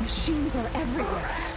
Machines are everywhere.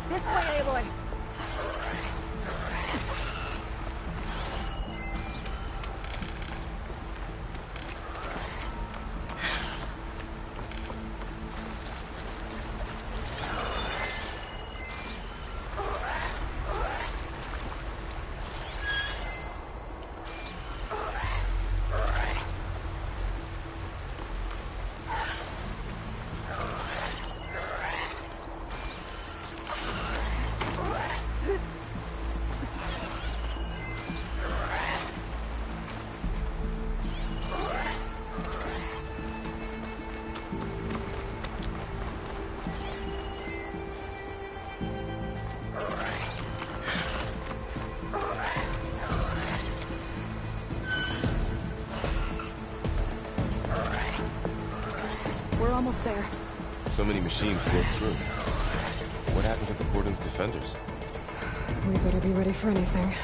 This way, Aloy. Almost there. So many machines broke through. What happened to the Cordon's defenders? We better be ready for anything.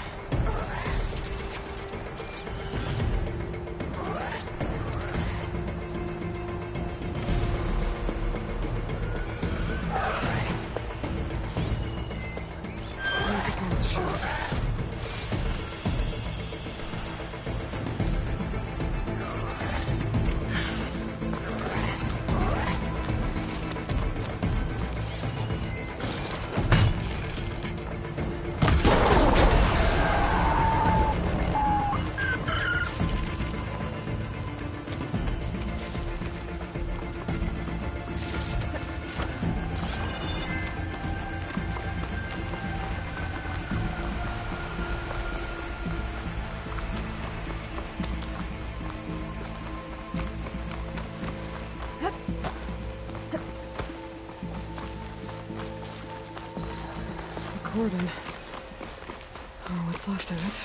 Cordon. Or what's left of it.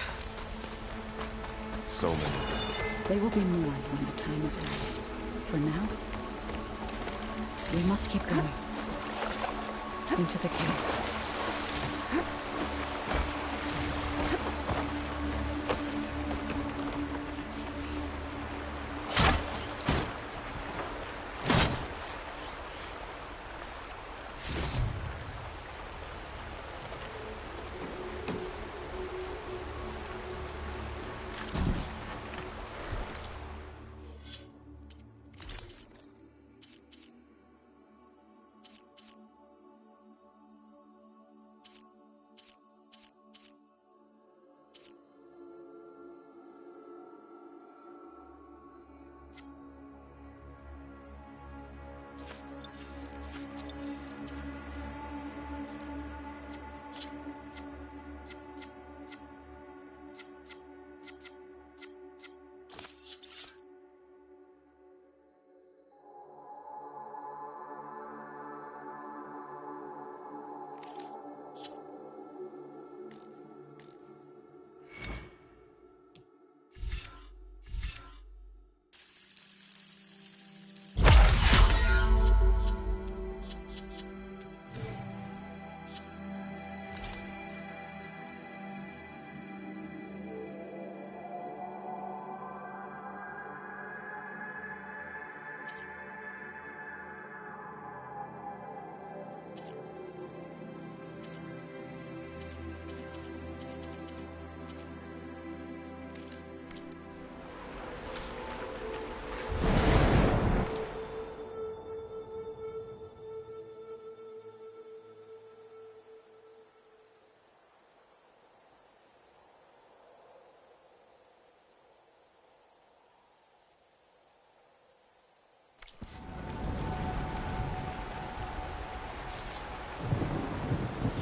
So many. They will be mourned when the time is right. For now, we must keep going. Into the cave.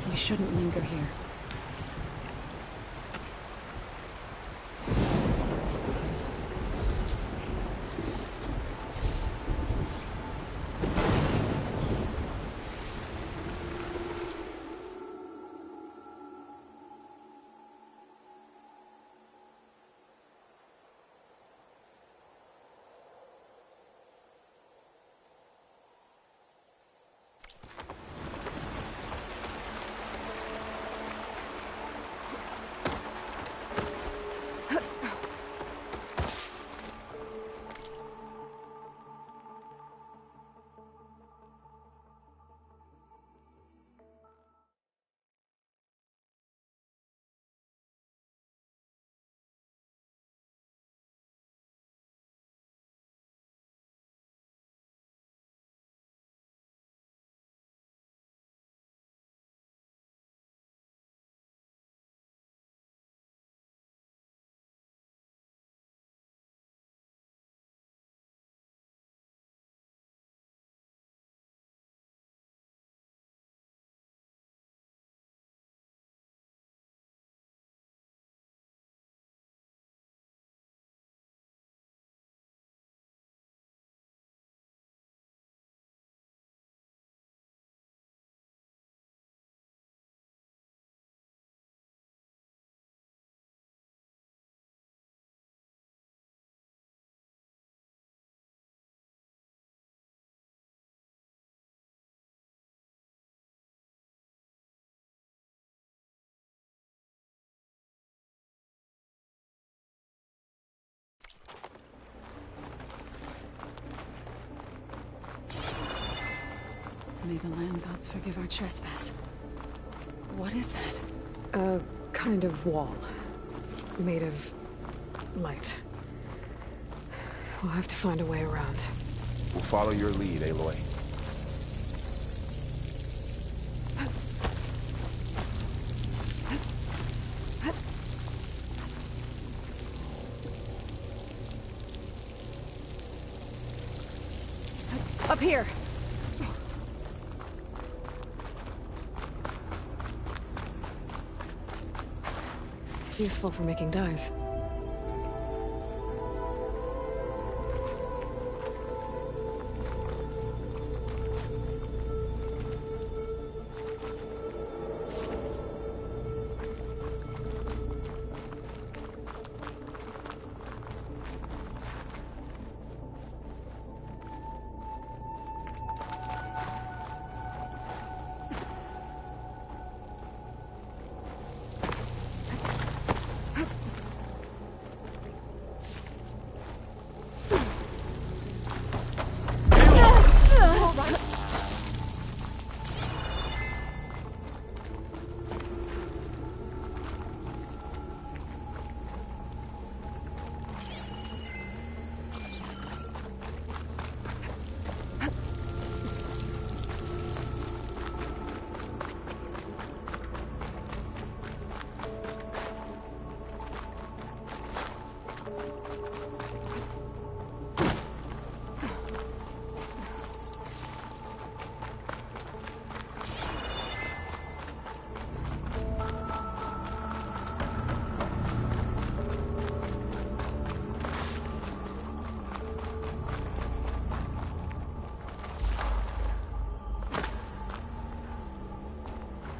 We shouldn't linger here. May the land gods forgive our trespass. What is that? A kind of wall. Made of light. We'll have to find a way around. We'll follow your lead, Aloy. Up here! Useful for making dyes.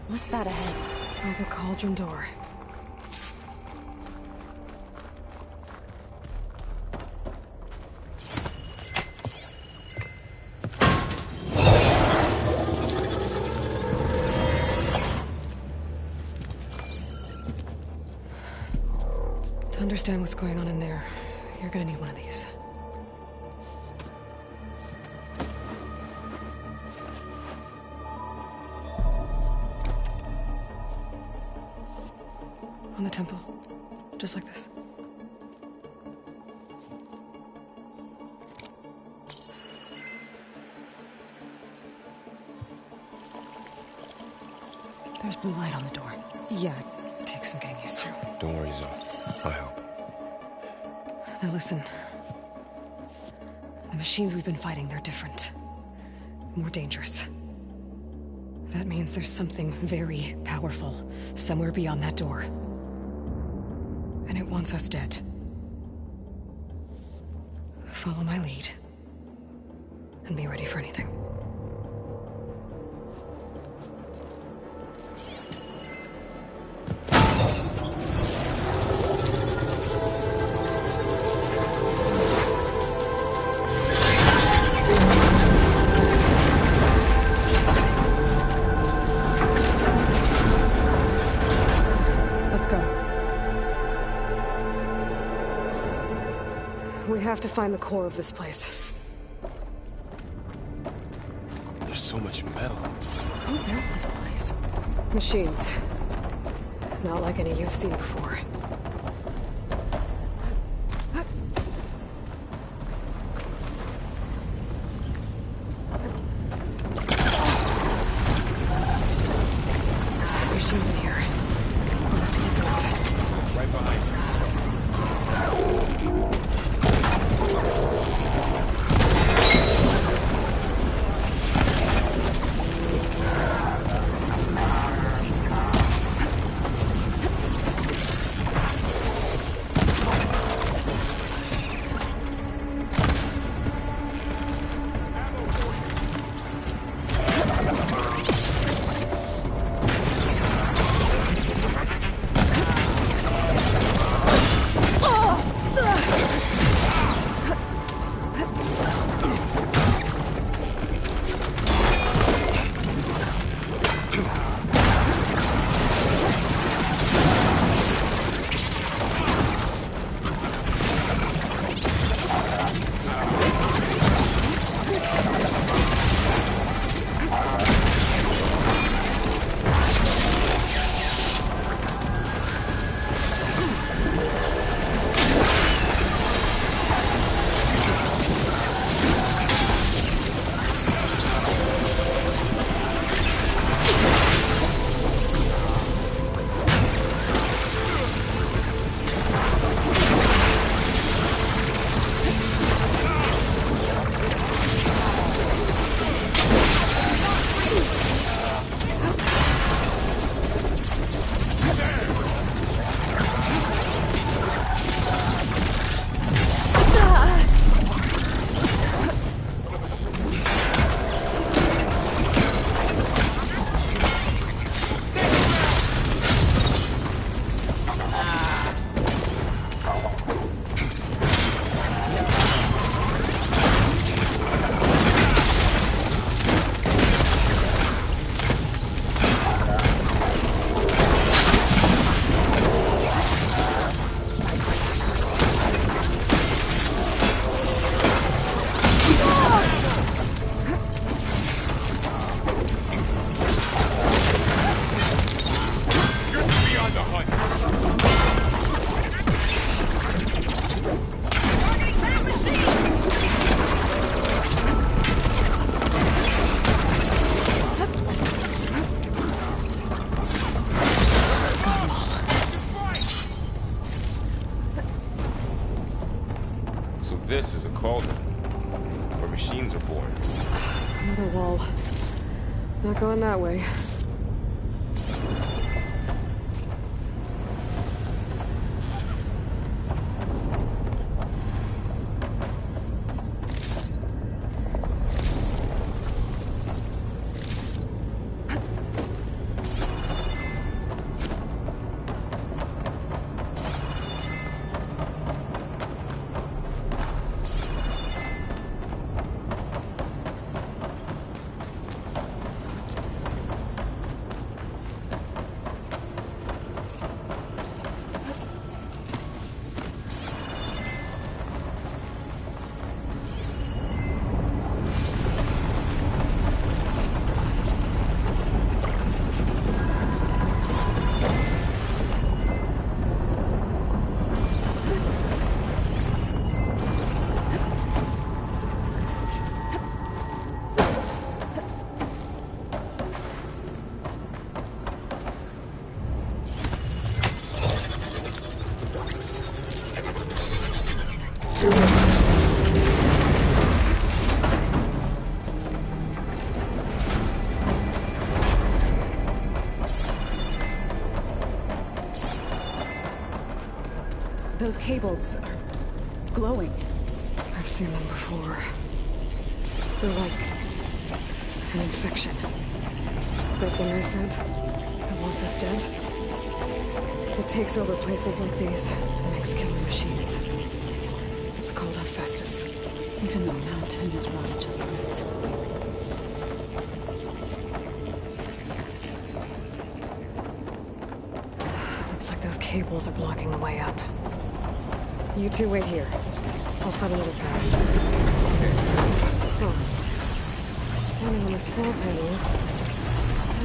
What's that ahead? Like a cauldron door. To understand what's going on in there, you're gonna need one of these. On the temple. Just like this. There's blue light on the door. Yeah, it takes some getting used to. Don't worry, Zoe. I'll help. Now listen. The machines we've been fighting, they're different. More dangerous. That means there's something very powerful somewhere beyond that door. And it wants us dead. Follow my lead. And be ready for anything. Let's go. We have to find the core of this place. There's so much metal. Who built this place? Machines. Not like any you've seen before. Machines in here. We'll have to take them out. Right behind you. This is a cauldron, where machines are born. Another wall. Not going that way. Those cables are glowing. I've seen them before. They're like an infection. That thing I sent, that wants us dead. It takes over places like these and makes killing machines. It's called Hephaestus. Even the mountain is rotted to the roots. Looks like those cables are blocking the way up. You two wait here. I'll find another path. Oh. Standing on this floor panel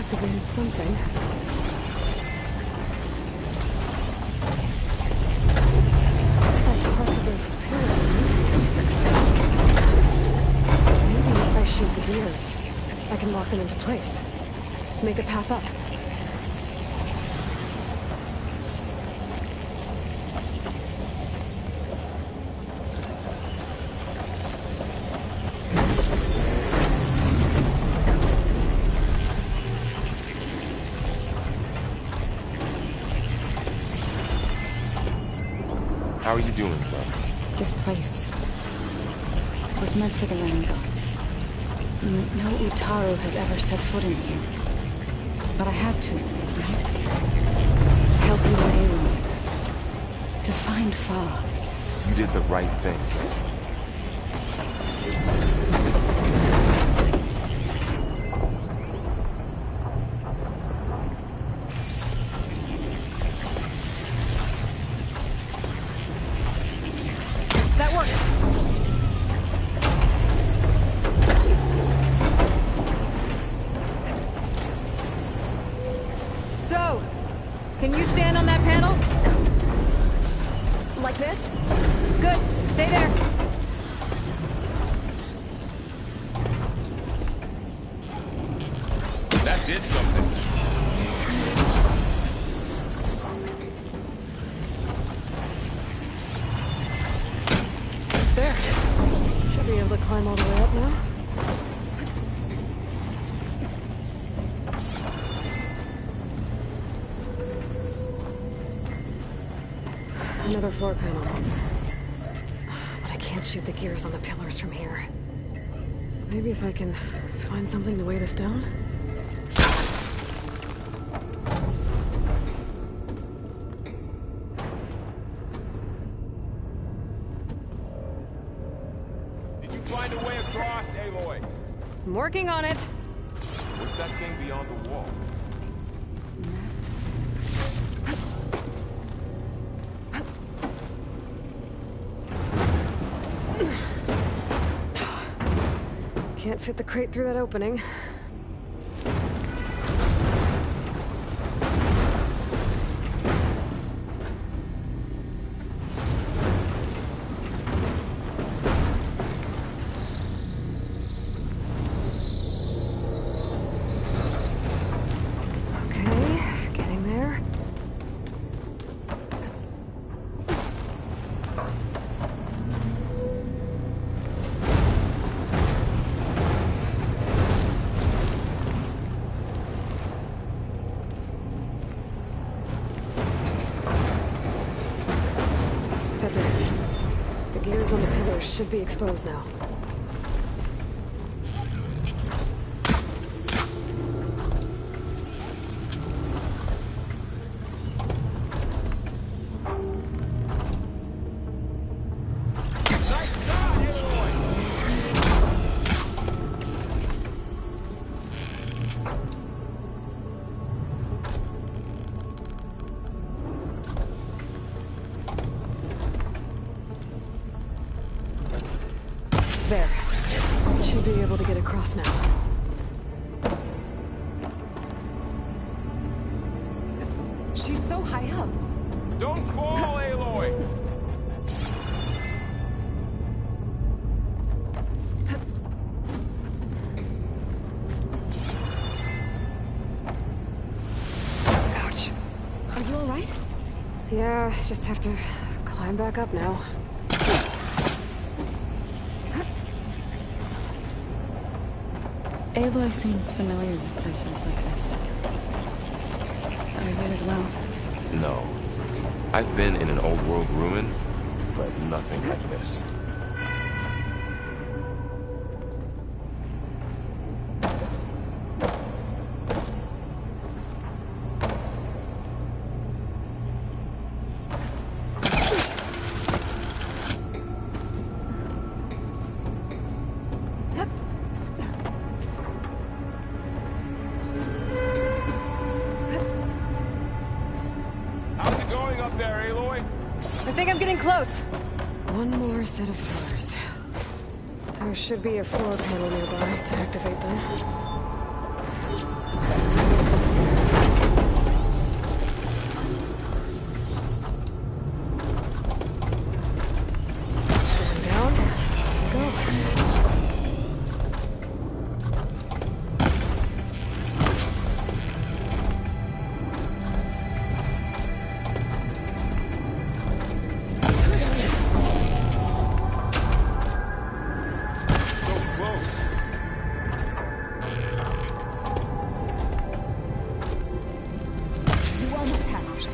activated something. Looks like parts of those pillars are moving. Maybe if I shoot the gears, I can lock them into place. Make a path up. How are you doing, son? This place was meant for the land gods. No Utaru has ever set foot in here. But I had to, right? To help you in Aloy. To find Fa. You did the right thing, son. That worked! So, can you stand on that panel? Like this? Good. Stay there. That did something. There. Should be able to climb all the way up now. Another floor panel. But I can't shoot the gears on the pillars from here. Maybe if I can find something to weigh this down? Did you find a way across, Aloy? I'm working on it. What's that thing beyond the wall? Can't fit the crate through that opening. Okay, getting there. on the pillars should be exposed now. There. Should be able to get across now. She's so high up. Don't fall, Aloy! Ouch. Are you alright? Yeah, just have to climb back up now. Aloy seems familiar with places like this. Are you as well? No. I've been in an old world ruin, but nothing like this. How's it going up there, Aloy? I think I'm getting close. One more set of pillars. There should be a floor panel nearby to activate them. Going down. Go. So close. You almost have it.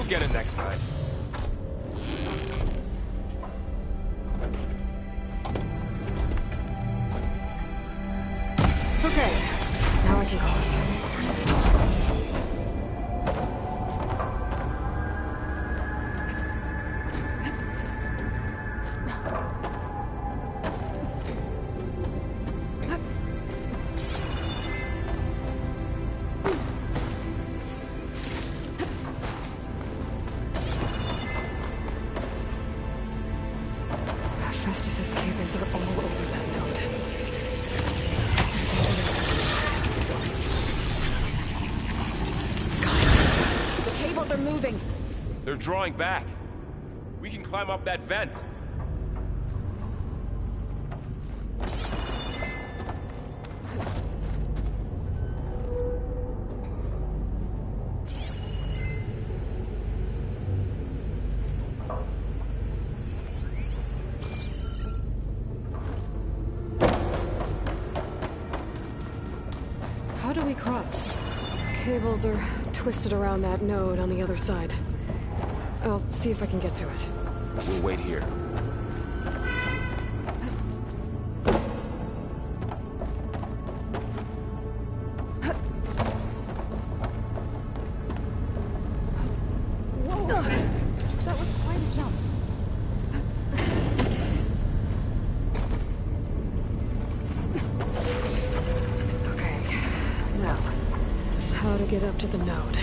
You'll get it next time. Okay, now I can cross. Festus's cables are all over that node. The cables are moving. They're drawing back. We can climb up that vent. How do we cross? Cables are twisted around that node on the other side. I'll see if I can get to it. We'll wait here. Whoa! That was quite a jump. Okay, now, how to get up to the node?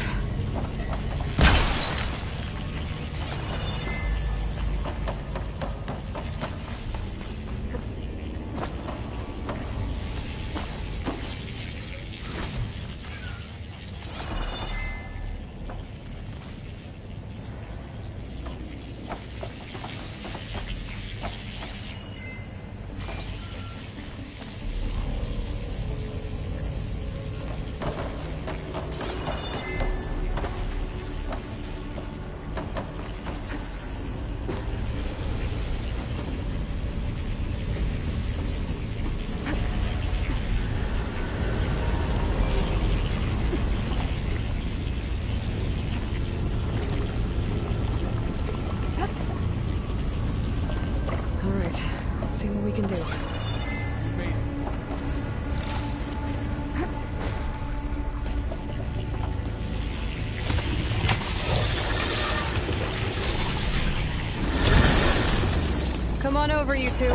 See what we can do. Come on over, you two.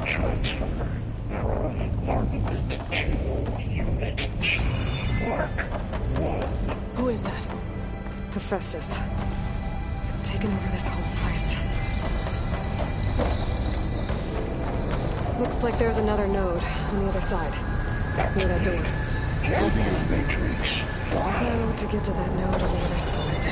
Transfer from armament to unit G. Mark 1. Who is that? Hephaestus. It's taken over this whole place. Looks like there's another node on the other side. Near that door. Alien Matrix 5. How to get to that node on the other side?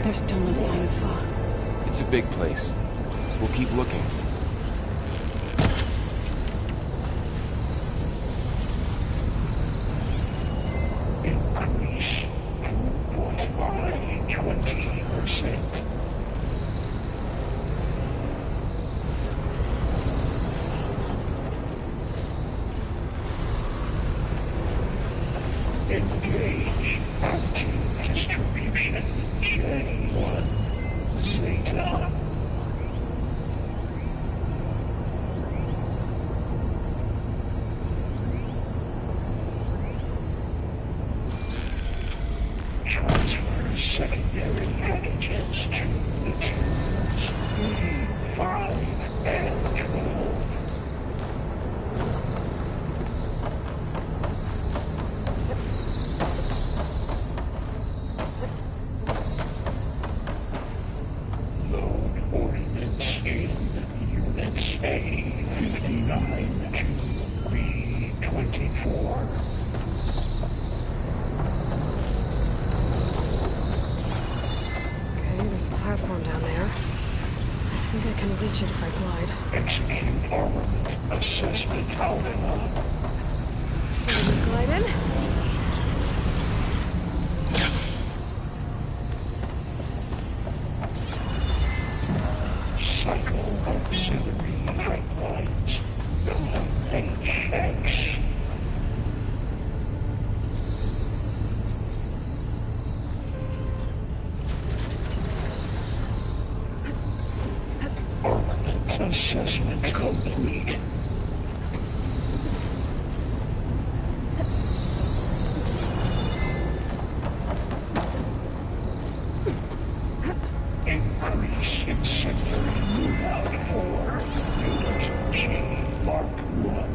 There's still no sign of Fa. It's a big place. We'll keep looking. Increase throughput by 20%. Engage anti-distribution J1 Zeta. Transfer secondary packages to materials E5 and 12. Load ordnance in units A59 to B24. Okay, there's a platform down there. I think I can reach it if I glide. Execute armament assessment alpha. Light in. Cycle auxiliary pipelines. HX. Armament assessment complete. Increase incendiary move-out for Unit G Mark 1.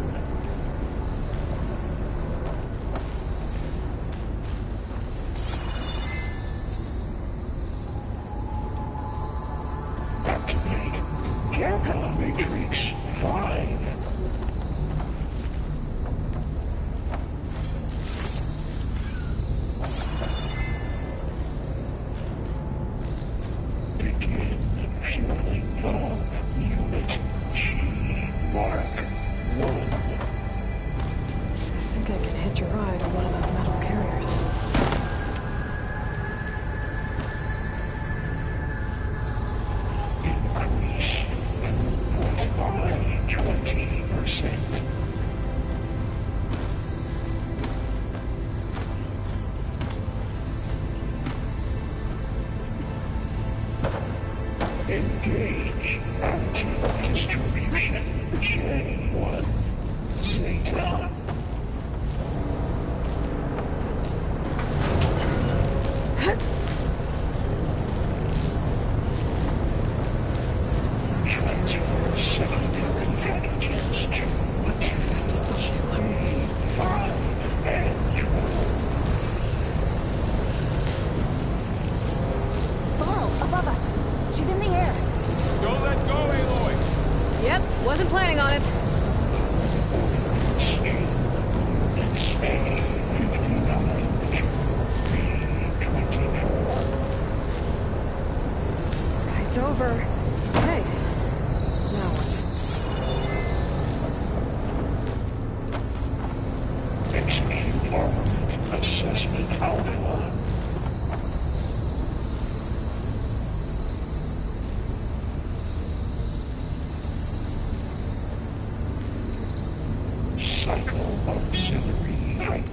Activate Gamma Matrix 5. Begin fueling of Unit G Mark 1. I think I can hitch a ride on one of those metal carriers. Increase throughput by 20%. Engage anti-distribution J1 Zeta. Transfer secondary packages to It's a Festus Spot 5 and 12. Varl, above us. She's in the air. Don't let go, Aloy! Yep, wasn't planning on it. Units A59 to B24. It's over. Hey. Now what? Execute armament assessment alpha. Cycle auxiliary pipe.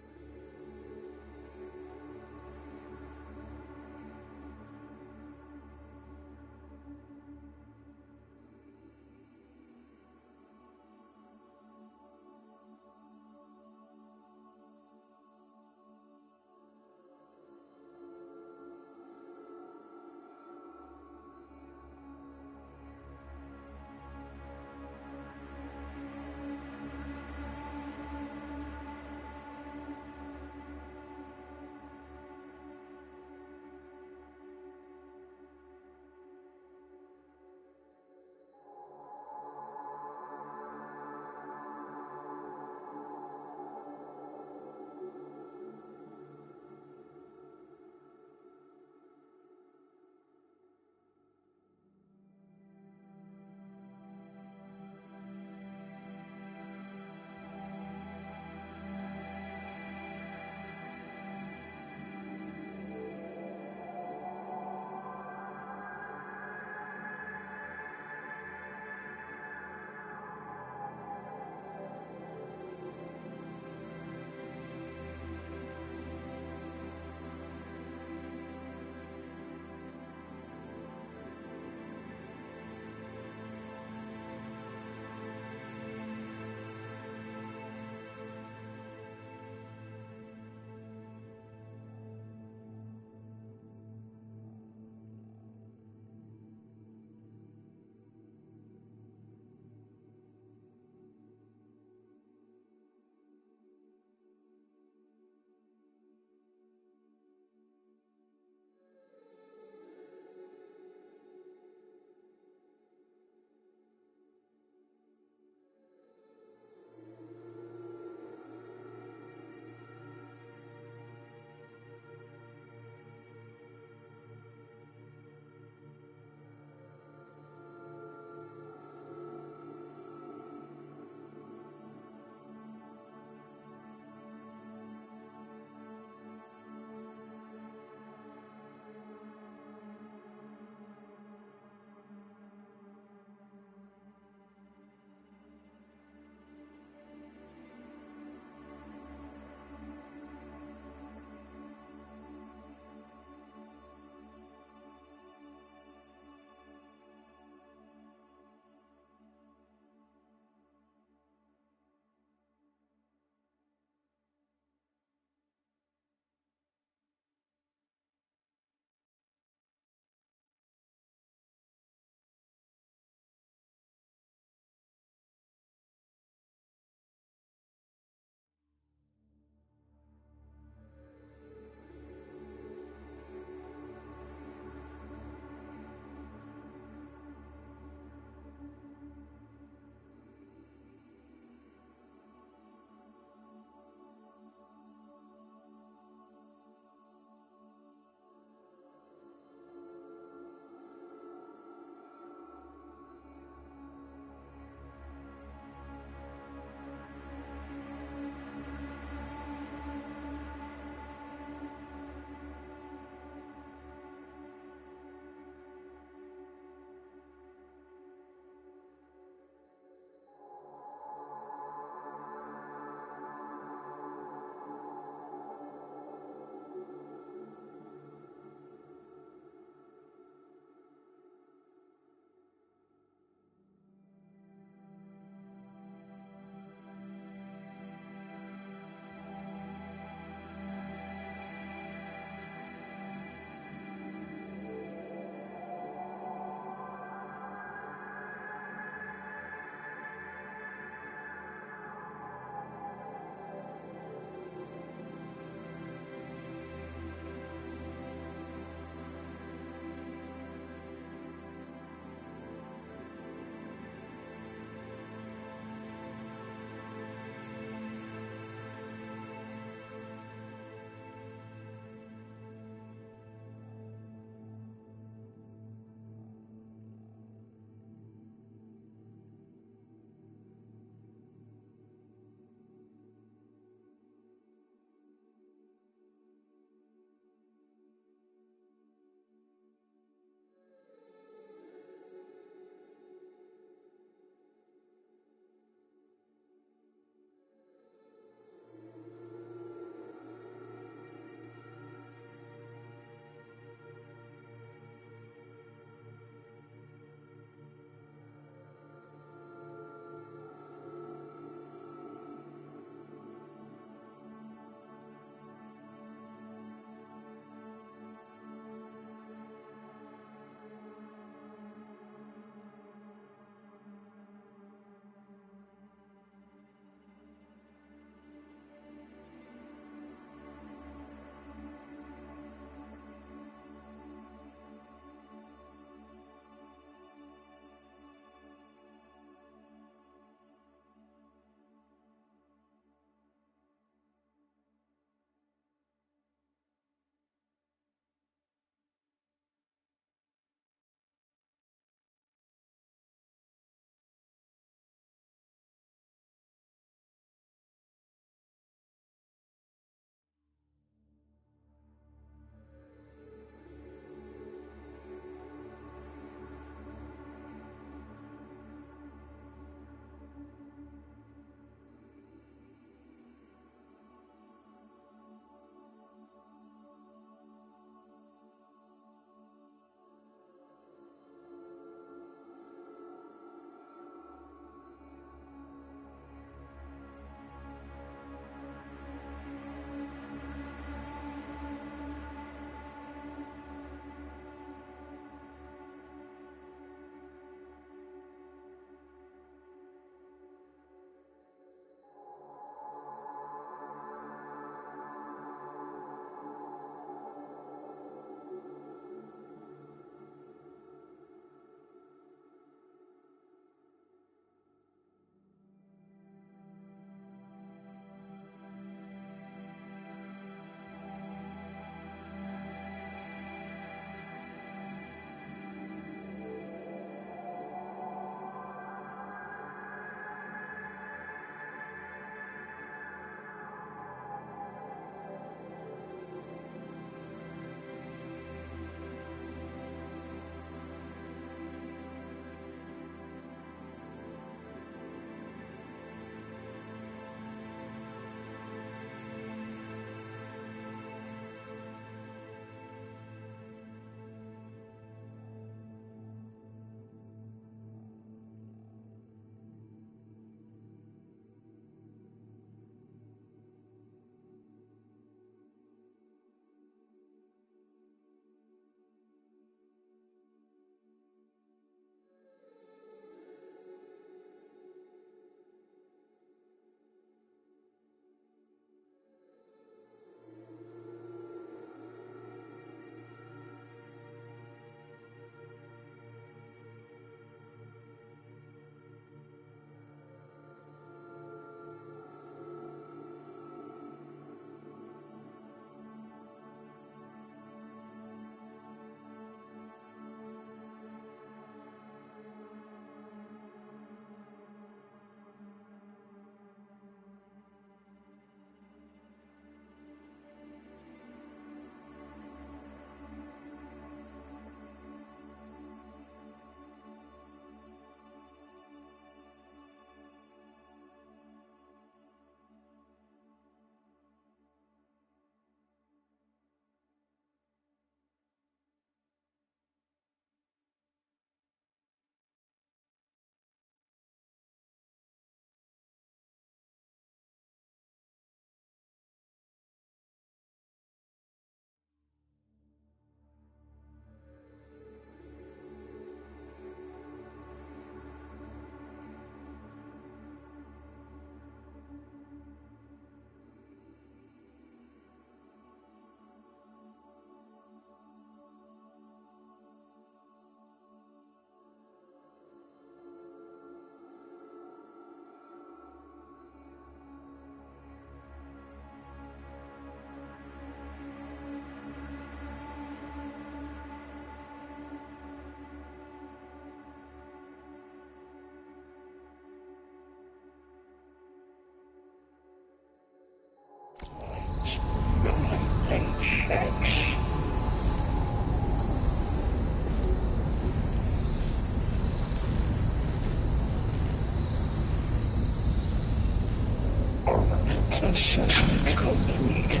Assessment complete.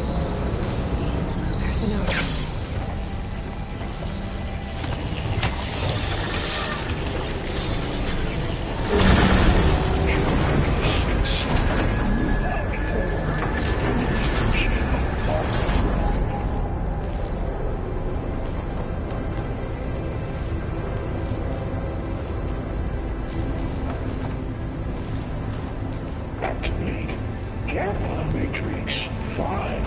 There's the note. Activate. Gamma Matrix 5.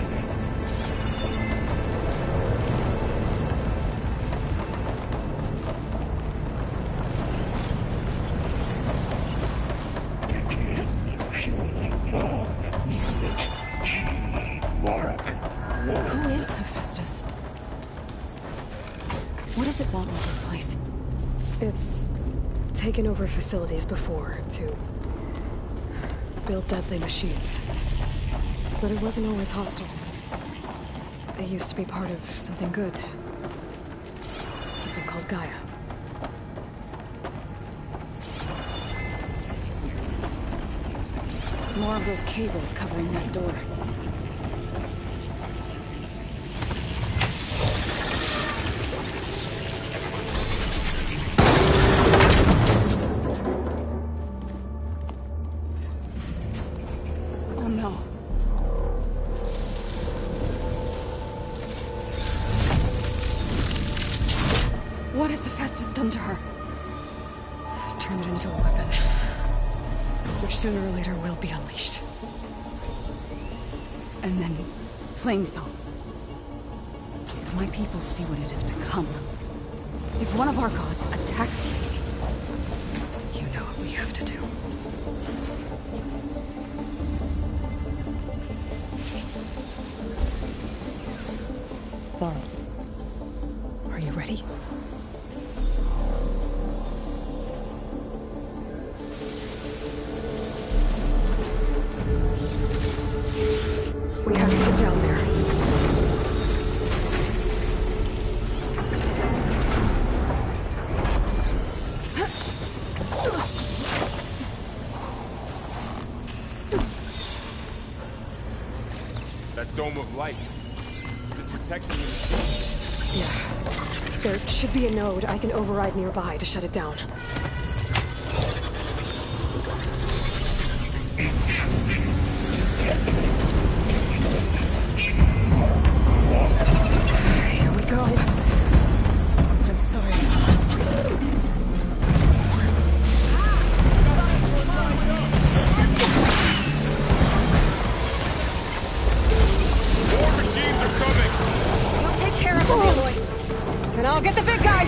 Begin fueling love. Unit G. Mark. Who is Hephaestus? What does it want with this place? It's taken over facilities before to build deadly machines. But it wasn't always hostile. It used to be part of something good. Something called Gaia. More of those cables covering that door. Oh no. What has Hephaestus done to her? Turn it into a weapon. Which sooner or later will be unleashed. And then, plain song. If my people see what it has become, if one of our gods attacks them, You know what we have to do. Laurel, are you ready? We have to get down there. That dome of light. It's protecting the machine. Yeah. There should be a node I can override nearby to shut it down. Here we go. I'm sorry. More machines are coming! We'll take care of the boy. And I'll get the big guy.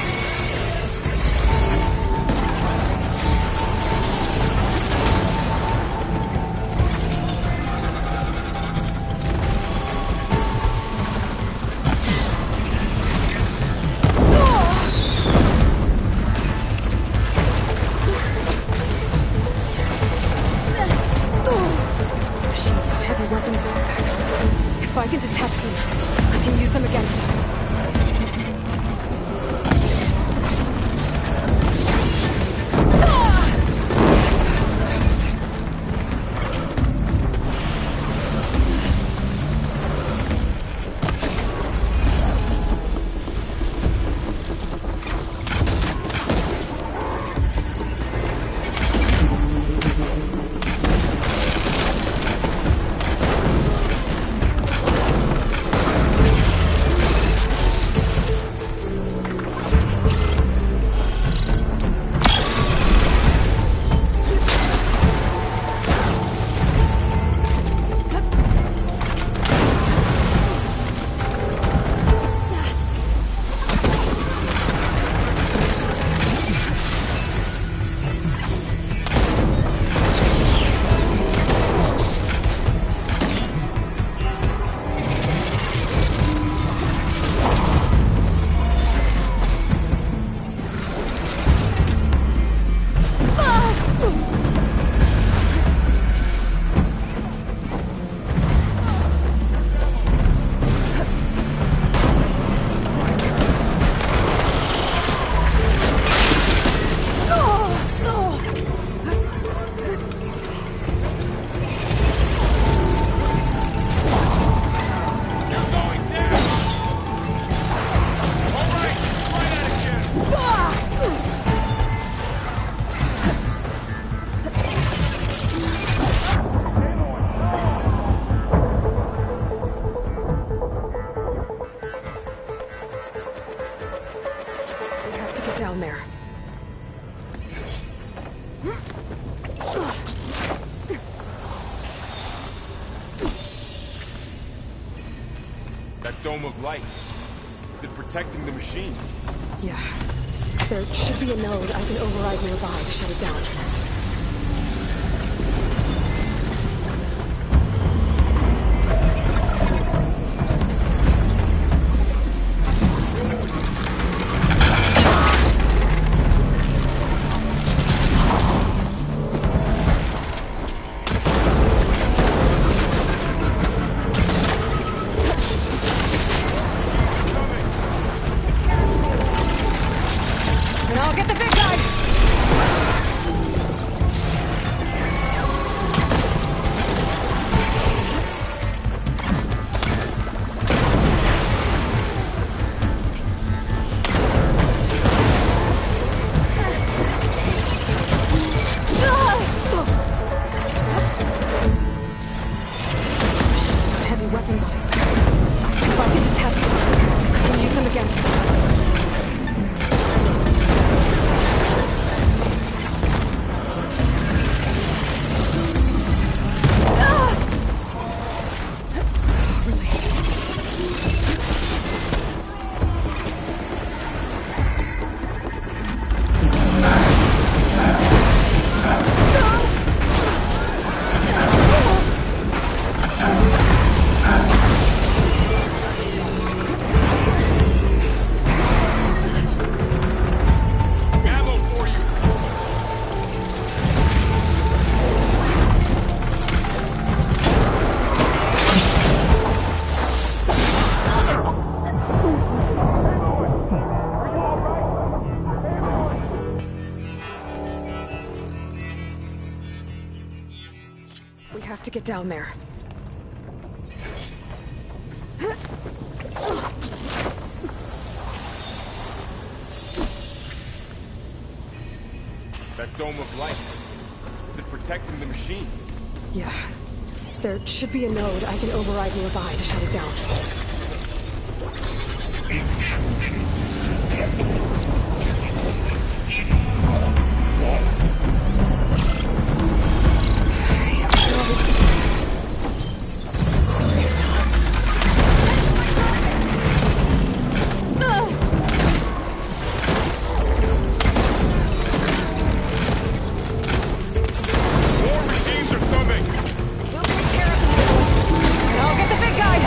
That dome of light. Is it protecting the machine? Yeah. There should be a node I can override nearby to shut it down. And I'll get the big guy! Heavy weapons on its back. If I can detach them, I can use them against it. Ammo for you! We have to get down there. That dome of light. Is it protecting the machine? Yeah. There should be a node I can override nearby to shut it down. More machines are coming! We'll take care of them. And I'll get the big guy!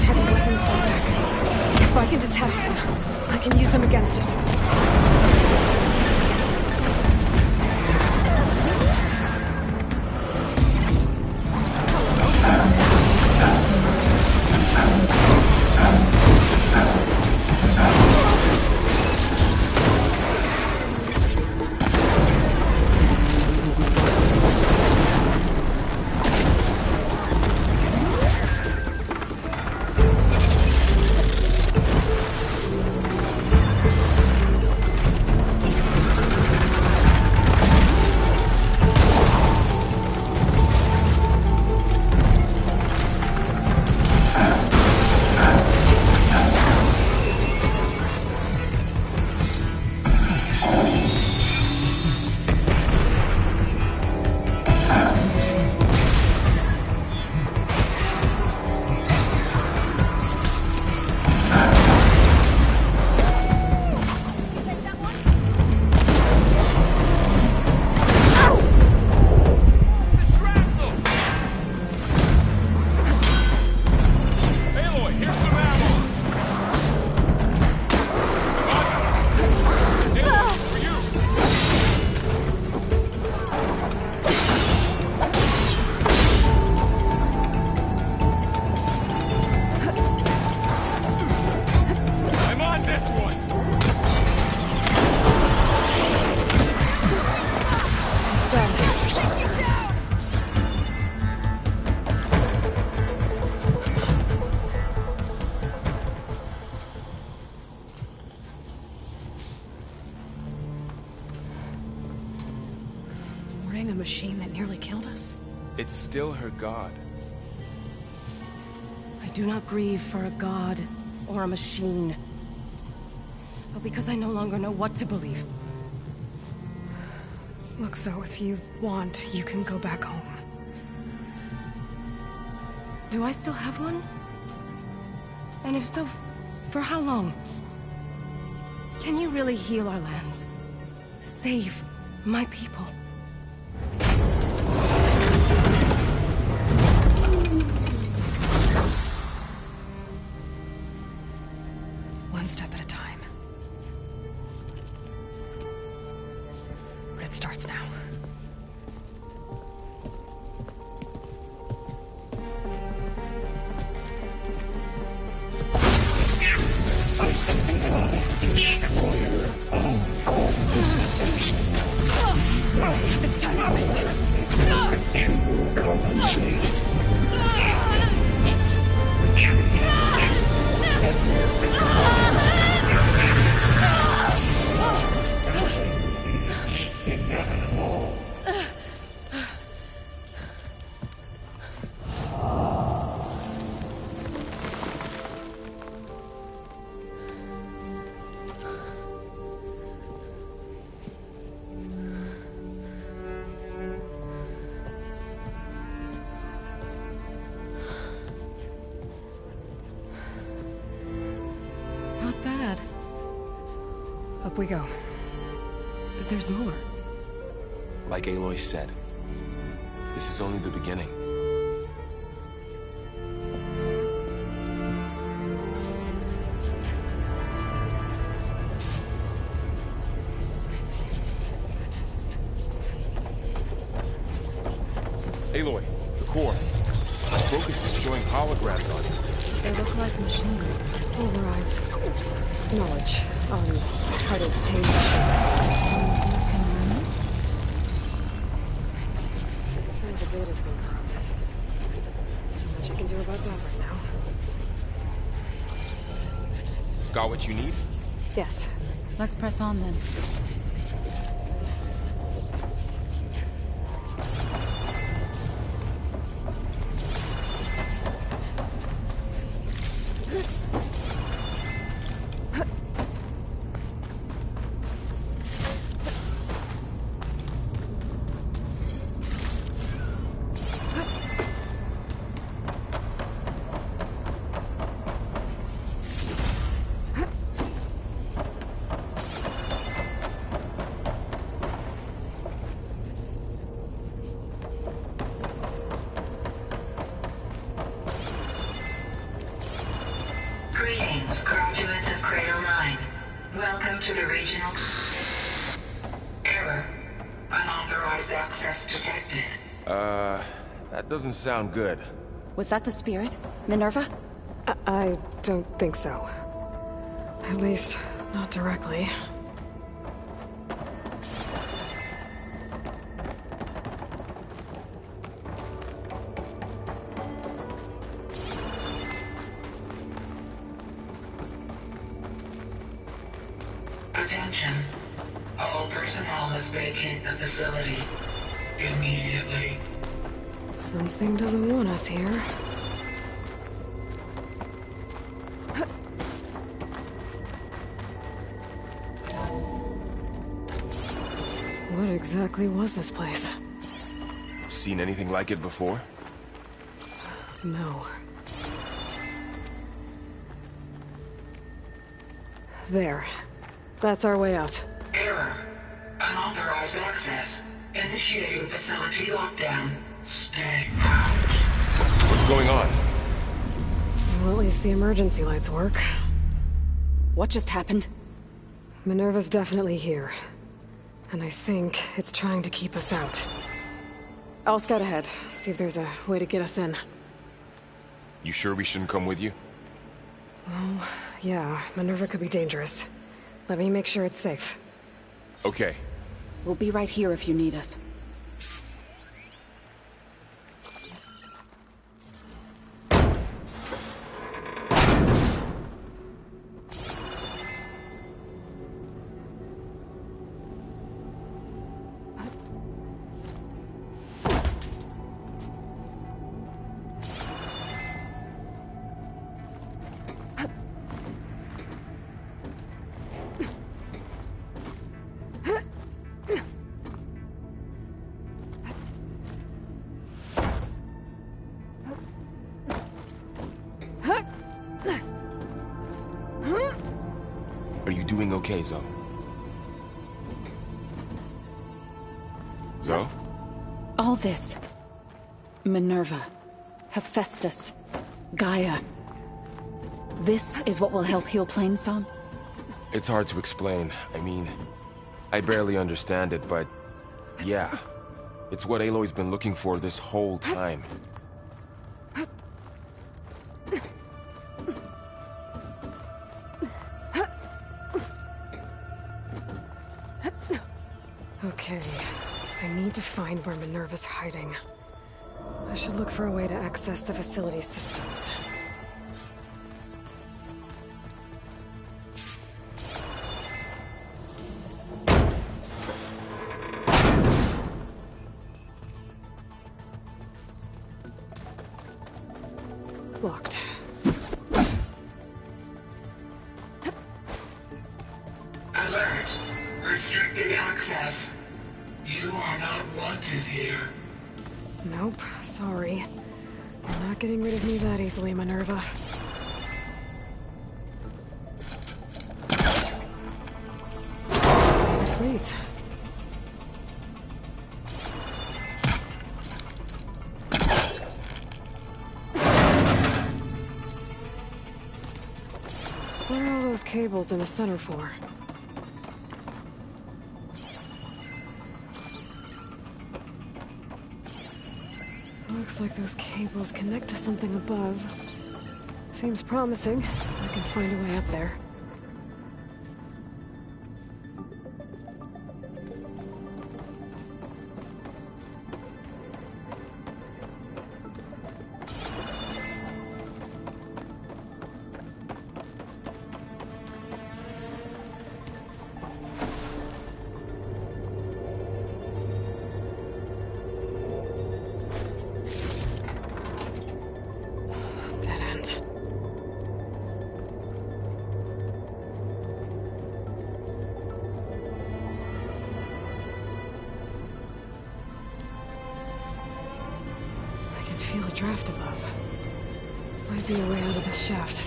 Heavy weapons on back. If I can detach them, I can use them against it. machine that nearly killed us? It's still her god. I do not grieve for a god or a machine, but because I no longer know what to believe. Look, so if you want, you can go back home. Do I still have one? And if so, for how long? Can you really heal our lands? Save my people? One step at a time. But it starts now. Destroyer of all This time I missed it. you will compensate. Retreat. Inevitable. Not bad. Up we go. There's more. Like Aloy said, this is only the beginning. Aloy, the core. My focus is showing holograms on it. They look like machines. Overrides. Knowledge on how to tame machines. Some of the data's been corrupted. Not much I can do about that right now. Got what you need? Yes. Let's press on then. Greetings, graduates of Cradle 9. Welcome to the regional... Error. Unauthorized access detected. That doesn't sound good. Was that the spirit? Minerva? I don't think so. At least, not directly. Attention. All personnel must vacate the facility. Immediately. Something doesn't want us here. What exactly was this place? Seen anything like it before? No. There. That's our way out. Error. Unauthorized access. Initiating facility lockdown. Stay out. What's going on? Well, at least the emergency lights work. What just happened? Minerva's definitely here. And I think it's trying to keep us out. I'll scout ahead, see if there's a way to get us in. You sure we shouldn't come with you? Well, yeah, Minerva could be dangerous. Let me make sure it's safe. Okay. We'll be right here if you need us. Are you doing okay, Zoe? Zoe? All this. Minerva. Hephaestus. Gaia. This is what will help heal Plainson? It's hard to explain. I mean, I barely understand it, but yeah. It's what Aloy's been looking for this whole time. Okay, I need to find where Minerva's hiding. I should look for a way to access the facility systems. Locked. Alert! Restricted access. You are not wanted here. Nope, sorry. You're not getting rid of me that easily, Minerva. This leads. What are all those cables in the center for? Looks like those cables connect to something above. Seems promising. I can find a way up there. Dead end. I can feel a draft above. Might be a way out of this shaft.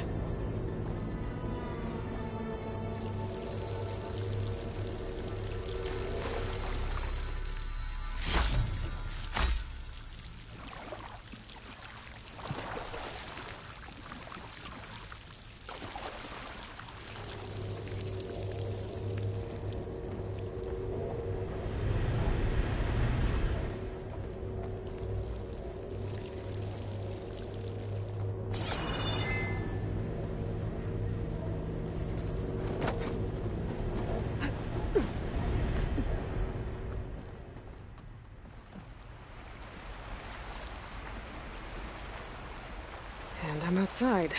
And I'm outside.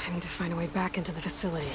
I need to find a way back into the facility.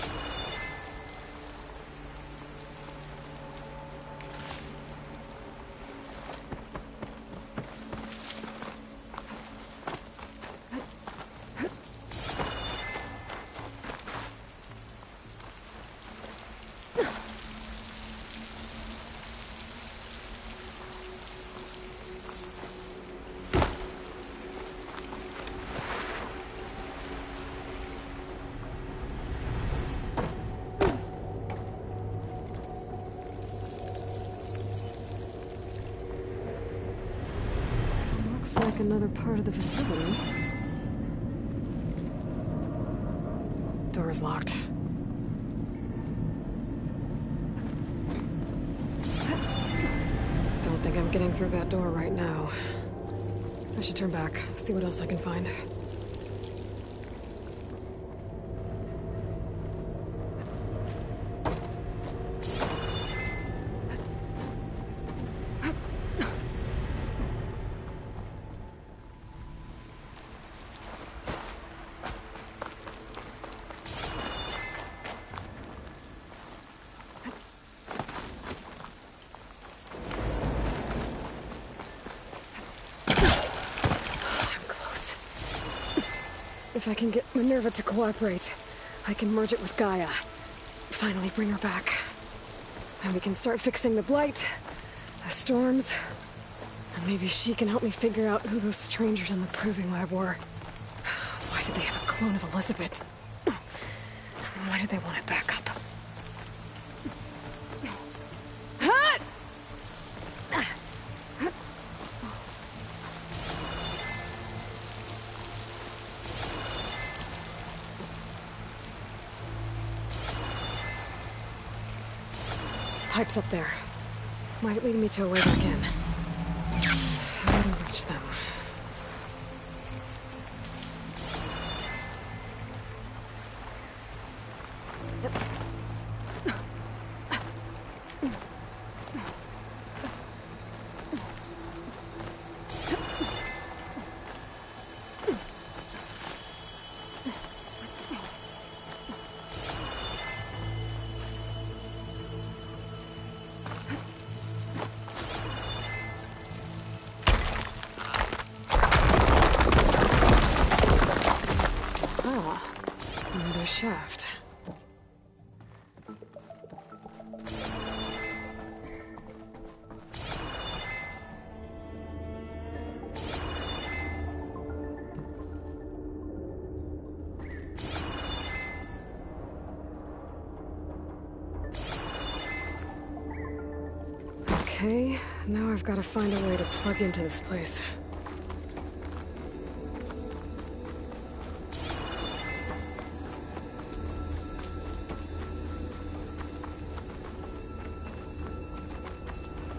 Looks like another part of the facility. Door is locked. Don't think I'm getting through that door right now. I should turn back, see what else I can find. If I can get Minerva to cooperate, I can merge it with Gaia. Finally bring her back. And we can start fixing the blight, the storms, and maybe she can help me figure out who those strangers in the proving lab were. Why did they have a clone of Elizabeth. Why did they want it back up? Pipes up there. Might lead me to a way back in. How to reach them? Another shaft. Okay, now I've got to find a way to plug into this place.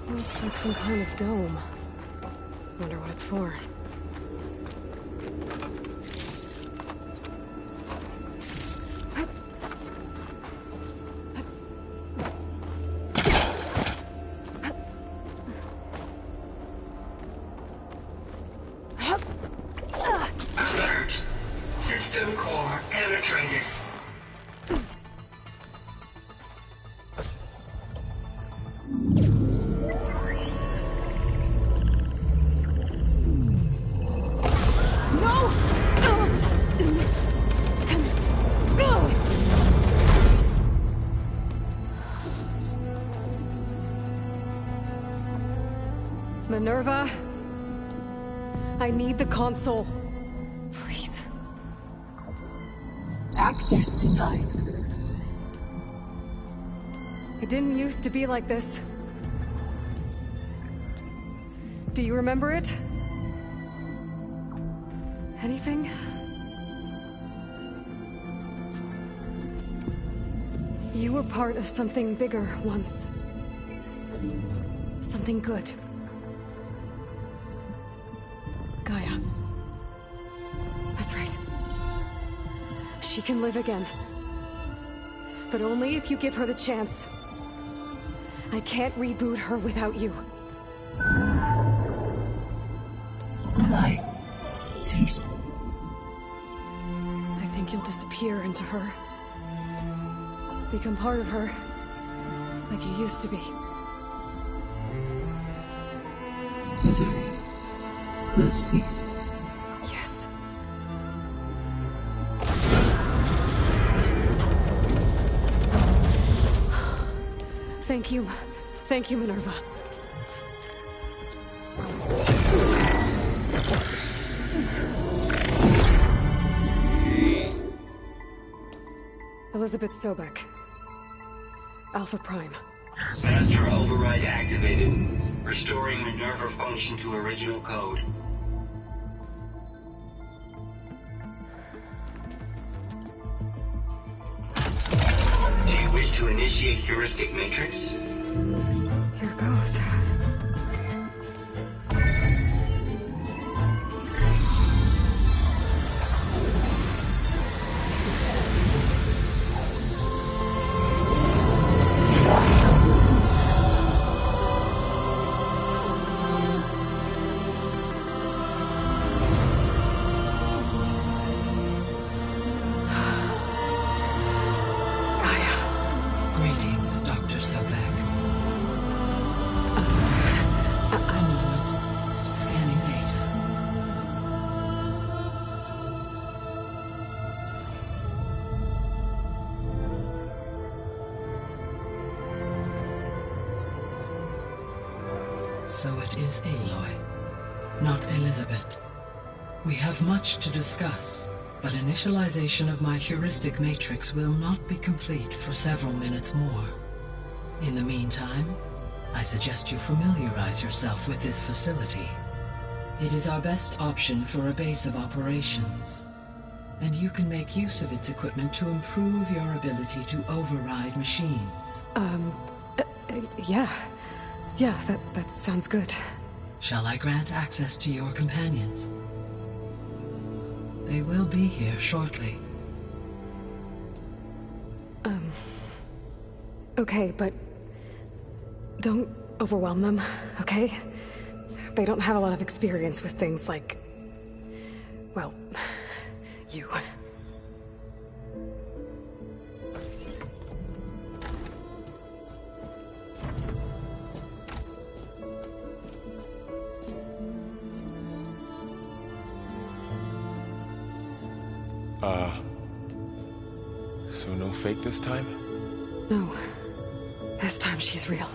Looks like some kind of dome. Wonder what it's for. Alert! System core penetrated. Minerva, I need the console. Please. Access denied. It didn't used to be like this. Do you remember it? Anything? You were part of something bigger once. Something good. Gaia. That's right. She can live again. But only if you give her the chance. I can't reboot her without you. Light. Cease. I think you'll disappear into her. Become part of her. Like you used to be. Misery. Will cease. Yes. Thank you. Thank you, Minerva. Elizabeth Sobek. Alpha Prime. Master override activated. Restoring Minerva function to original code. Do you wish to initiate heuristic matrix? Here goes. Greetings, Dr. Sobek. A moment. Scanning data. So it is Aloy, not Elizabeth. We have much to discuss. but initialization of my heuristic matrix will not be complete for several minutes more. In the meantime, I suggest you familiarize yourself with this facility. It is our best option for a base of operations, and you can make use of its equipment to improve your ability to override machines. Yeah. Yeah, that sounds good. Shall I grant access to your companions? They will be here shortly. Okay, but don't overwhelm them, okay? They don't have a lot of experience with things like, well, you. So no fake this time? No. This time she's real.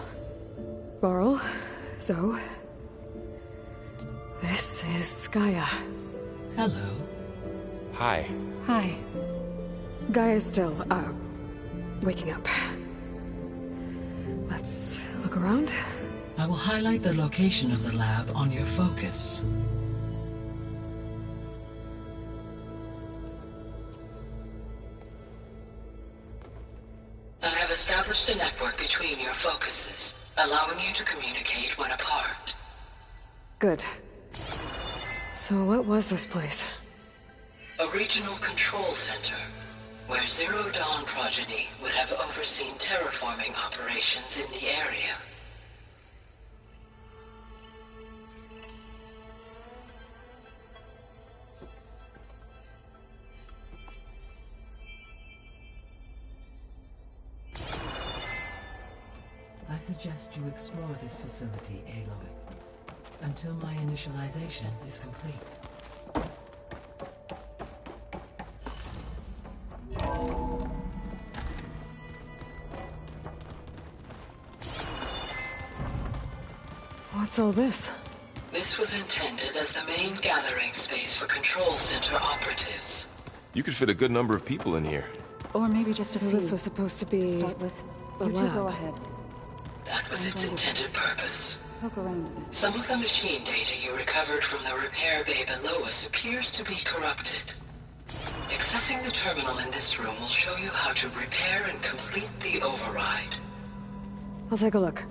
Varl, Zoe. This is Gaia. Hello. Hi. Hi. Gaia's still, waking up. Let's look around. I will highlight the location of the lab on your focus. I have established a network between your focuses, allowing you to communicate when apart. Good. So what was this place? A regional control center, where Zero Dawn progeny would have overseen terraforming operations in the area. I suggest you explore this facility, Aloy, until my initialization is complete. What's all this? This was intended as the main gathering space for control center operatives. You could fit a good number of people in here. Or maybe just a So few. this was supposed to be Start with. the You two lab. go ahead. That was its intended purpose. Poke around a bit. Some of the machine data you recovered from the repair bay below us appears to be corrupted. Accessing the terminal in this room will show you how to repair and complete the override. I'll take a look.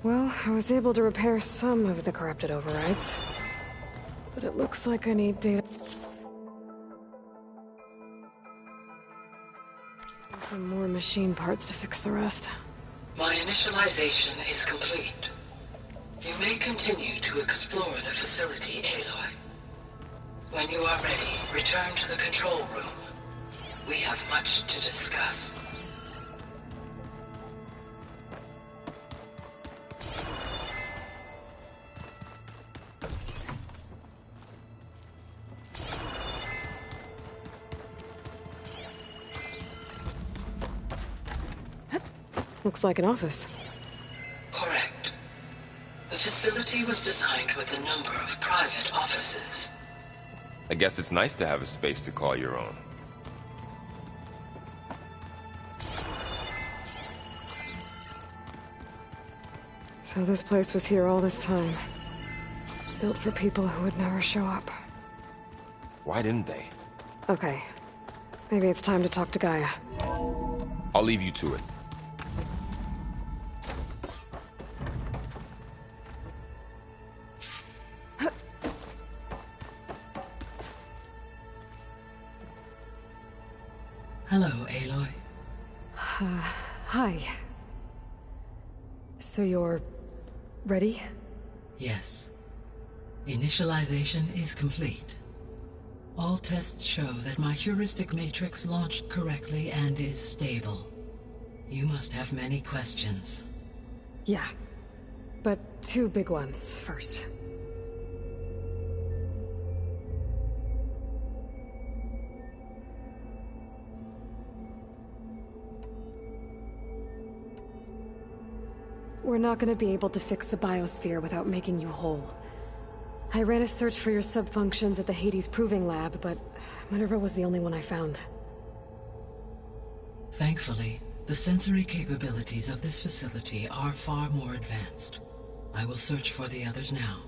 Well, I was able to repair some of the corrupted overrides. But it looks like I need data from more machine parts to fix the rest. My initialization is complete. You may continue to explore the facility, Aloy. When you are ready, return to the control room. We have much to discuss. Looks like an office. Correct. The facility was designed with a number of private offices. I guess it's nice to have a space to call your own. So this place was here all this time. built for people who would never show up. Why didn't they? Okay. Maybe it's time to talk to Gaia. I'll leave you to it. Hello, Aloy. Hi. So you're... ready? Yes. Initialization is complete. All tests show that my heuristic matrix launched correctly and is stable. You must have many questions. Yeah. But two big ones first. We're not gonna be able to fix the biosphere without making you whole. I ran a search for your subfunctions at the Hades Proving Lab, but Minerva was the only one I found. Thankfully, the sensory capabilities of this facility are far more advanced. I will search for the others now.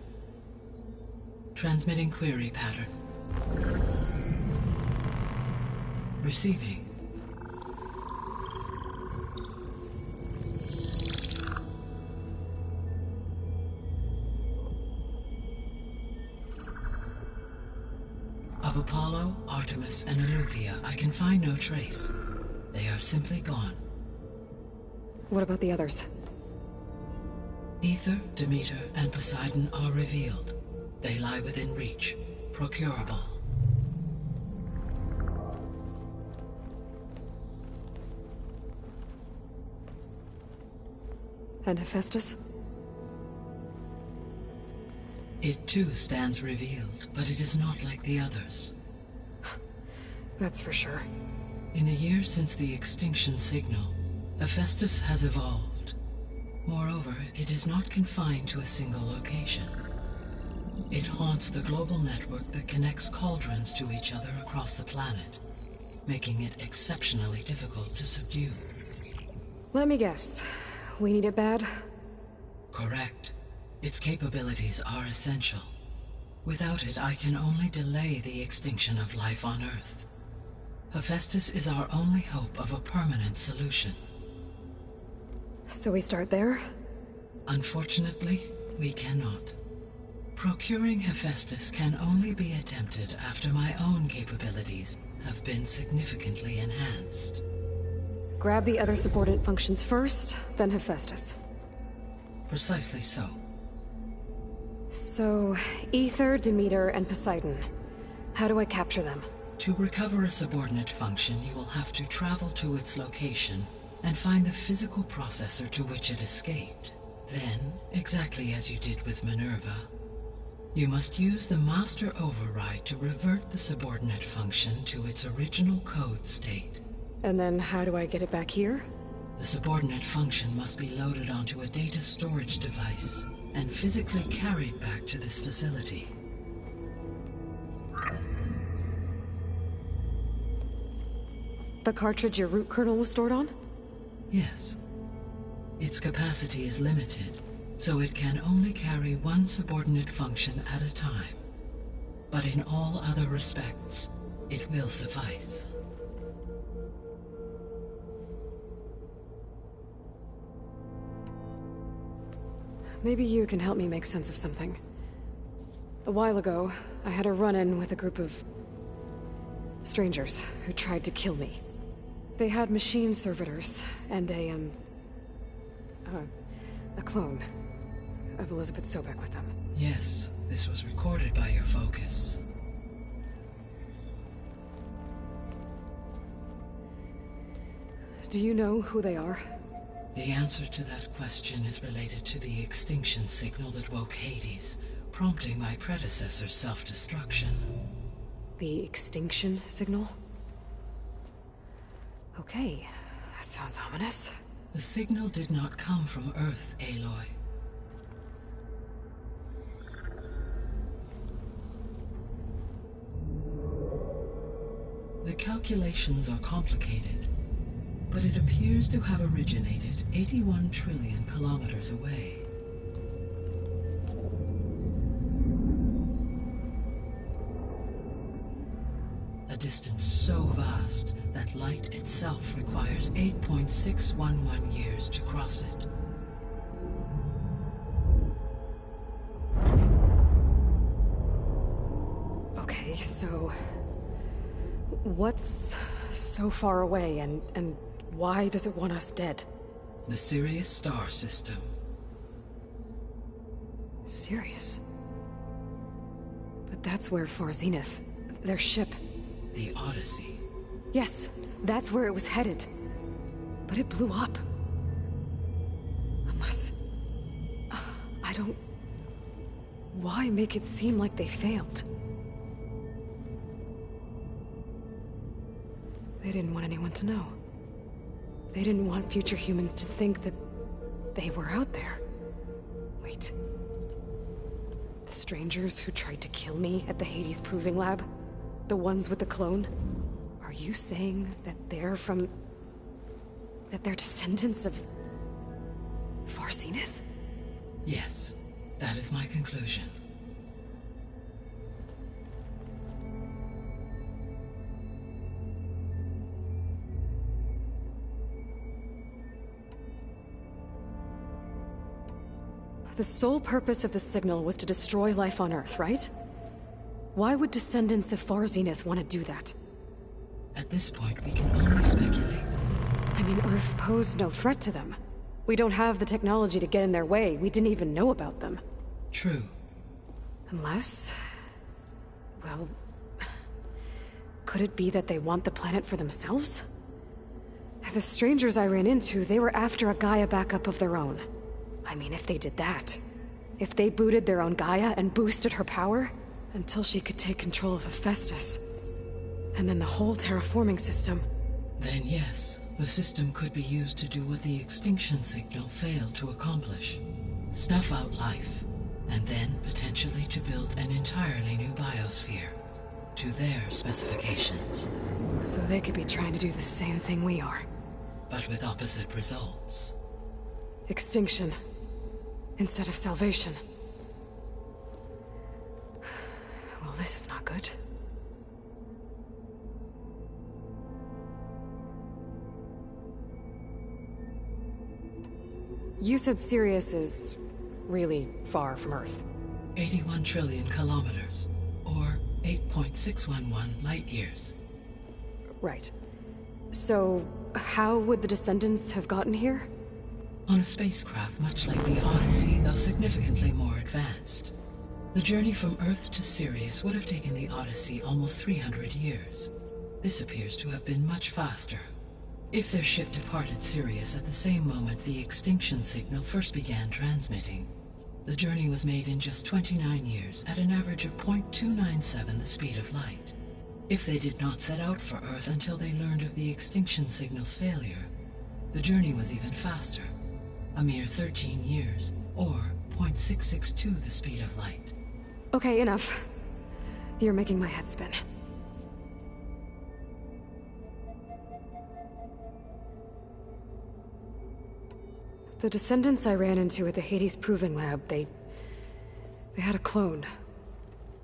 Transmitting query pattern. Receiving. Of Apollo, Artemis, and Eleuthia, I can find no trace. They are simply gone. What about the others? Ether, Demeter, and Poseidon are revealed. They lie within reach, procurable. And Hephaestus? It too stands revealed, but it is not like the others. That's for sure. In the years since the extinction signal, Hephaestus has evolved. Moreover, it is not confined to a single location. It haunts the global network that connects cauldrons to each other across the planet, making it exceptionally difficult to subdue. Let me guess. We need it bad? Correct. Its capabilities are essential. Without it, I can only delay the extinction of life on Earth. Hephaestus is our only hope of a permanent solution. So we start there? Unfortunately, we cannot. Procuring Hephaestus can only be attempted after my own capabilities have been significantly enhanced. Grab the other subordinate functions first, then Hephaestus. Precisely so. So, Ether, Demeter, and Poseidon. How do I capture them? To recover a subordinate function, you will have to travel to its location and find the physical processor to which it escaped. Then, exactly as you did with Minerva, you must use the master override to revert the subordinate function to its original code state. And then how do I get it back here? The subordinate function must be loaded onto a data storage device and physically carried back to this facility. The cartridge your root kernel was stored on? Yes. Its capacity is limited, so it can only carry one subordinate function at a time. But in all other respects, it will suffice. Maybe you can help me make sense of something. A while ago, I had a run-in with a group of strangers who tried to kill me. They had machine servitors and a clone of Elizabeth Sobek with them. Yes, this was recorded by your focus. Do you know who they are? The answer to that question is related to the extinction signal that woke Hades, prompting my predecessor's self-destruction. The extinction signal? Okay, that sounds ominous. The signal did not come from Earth, Aloy. The calculations are complicated, but it appears to have originated 81 trillion kilometers away. a distance so vast that light itself requires 8.611 years to cross it. Okay, so... what's so far away, and why does it want us dead? The Sirius star system. Sirius? But that's where Far Zenith, their ship... The Odyssey. Yes, that's where it was headed. But it blew up. Unless... I don't... Why make it seem like they failed? They didn't want anyone to know. They didn't want future humans to think that they were out there. Wait. The strangers who tried to kill me at the Hades Proving Lab? The ones with the clone? Are you saying that they're from... that they're descendants of... Far Zenith? Yes, that is my conclusion. The sole purpose of the signal was to destroy life on Earth, right? Why would descendants of Far Zenith want to do that? At this point, we can only speculate. I mean, Earth posed no threat to them. We don't have the technology to get in their way. We didn't even know about them. True. Unless... well... could it be that they want the planet for themselves? The strangers I ran into, they were after a Gaia backup of their own. I mean, if they did that... if they booted their own Gaia and boosted her power... until she could take control of Hephaestus. And then the whole terraforming system... Then yes, the system could be used to do what the extinction signal failed to accomplish. Snuff out life, and then potentially to build an entirely new biosphere. To their specifications. So they could be trying to do the same thing we are. But with opposite results. Extinction. Instead of salvation. Well, this is not good. You said Sirius is really far from Earth. 81 trillion kilometers, or 8.611 light years. Right. So, how would the descendants have gotten here? On a spacecraft much like the Odyssey, though significantly more advanced. The journey from Earth to Sirius would have taken the Odyssey almost 300 years. This appears to have been much faster. If their ship departed Sirius at the same moment the extinction signal first began transmitting, the journey was made in just 29 years at an average of 0.297 the speed of light. If they did not set out for Earth until they learned of the extinction signal's failure, the journey was even faster, a mere 13 years, or 0.662 the speed of light. Okay, enough. You're making my head spin. The descendants I ran into at the Hades Proving Lab, they had a clone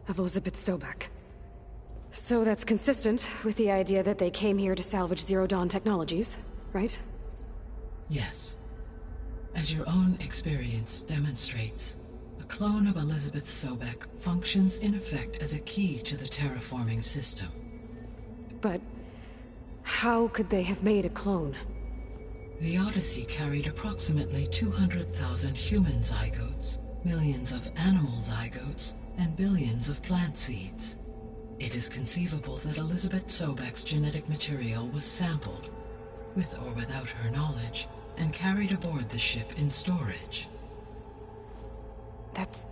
of Elizabeth Sobek. So that's consistent with the idea that they came here to salvage Zero Dawn technologies, right? Yes. As your own experience demonstrates, a clone of Elizabeth Sobek functions in effect as a key to the terraforming system. But how could they have made a clone? The Odyssey carried approximately 200,000 human zygotes, millions of animal zygotes, and billions of plant seeds. It is conceivable that Elizabeth Sobek's genetic material was sampled, with or without her knowledge, and carried aboard the ship in storage. That's...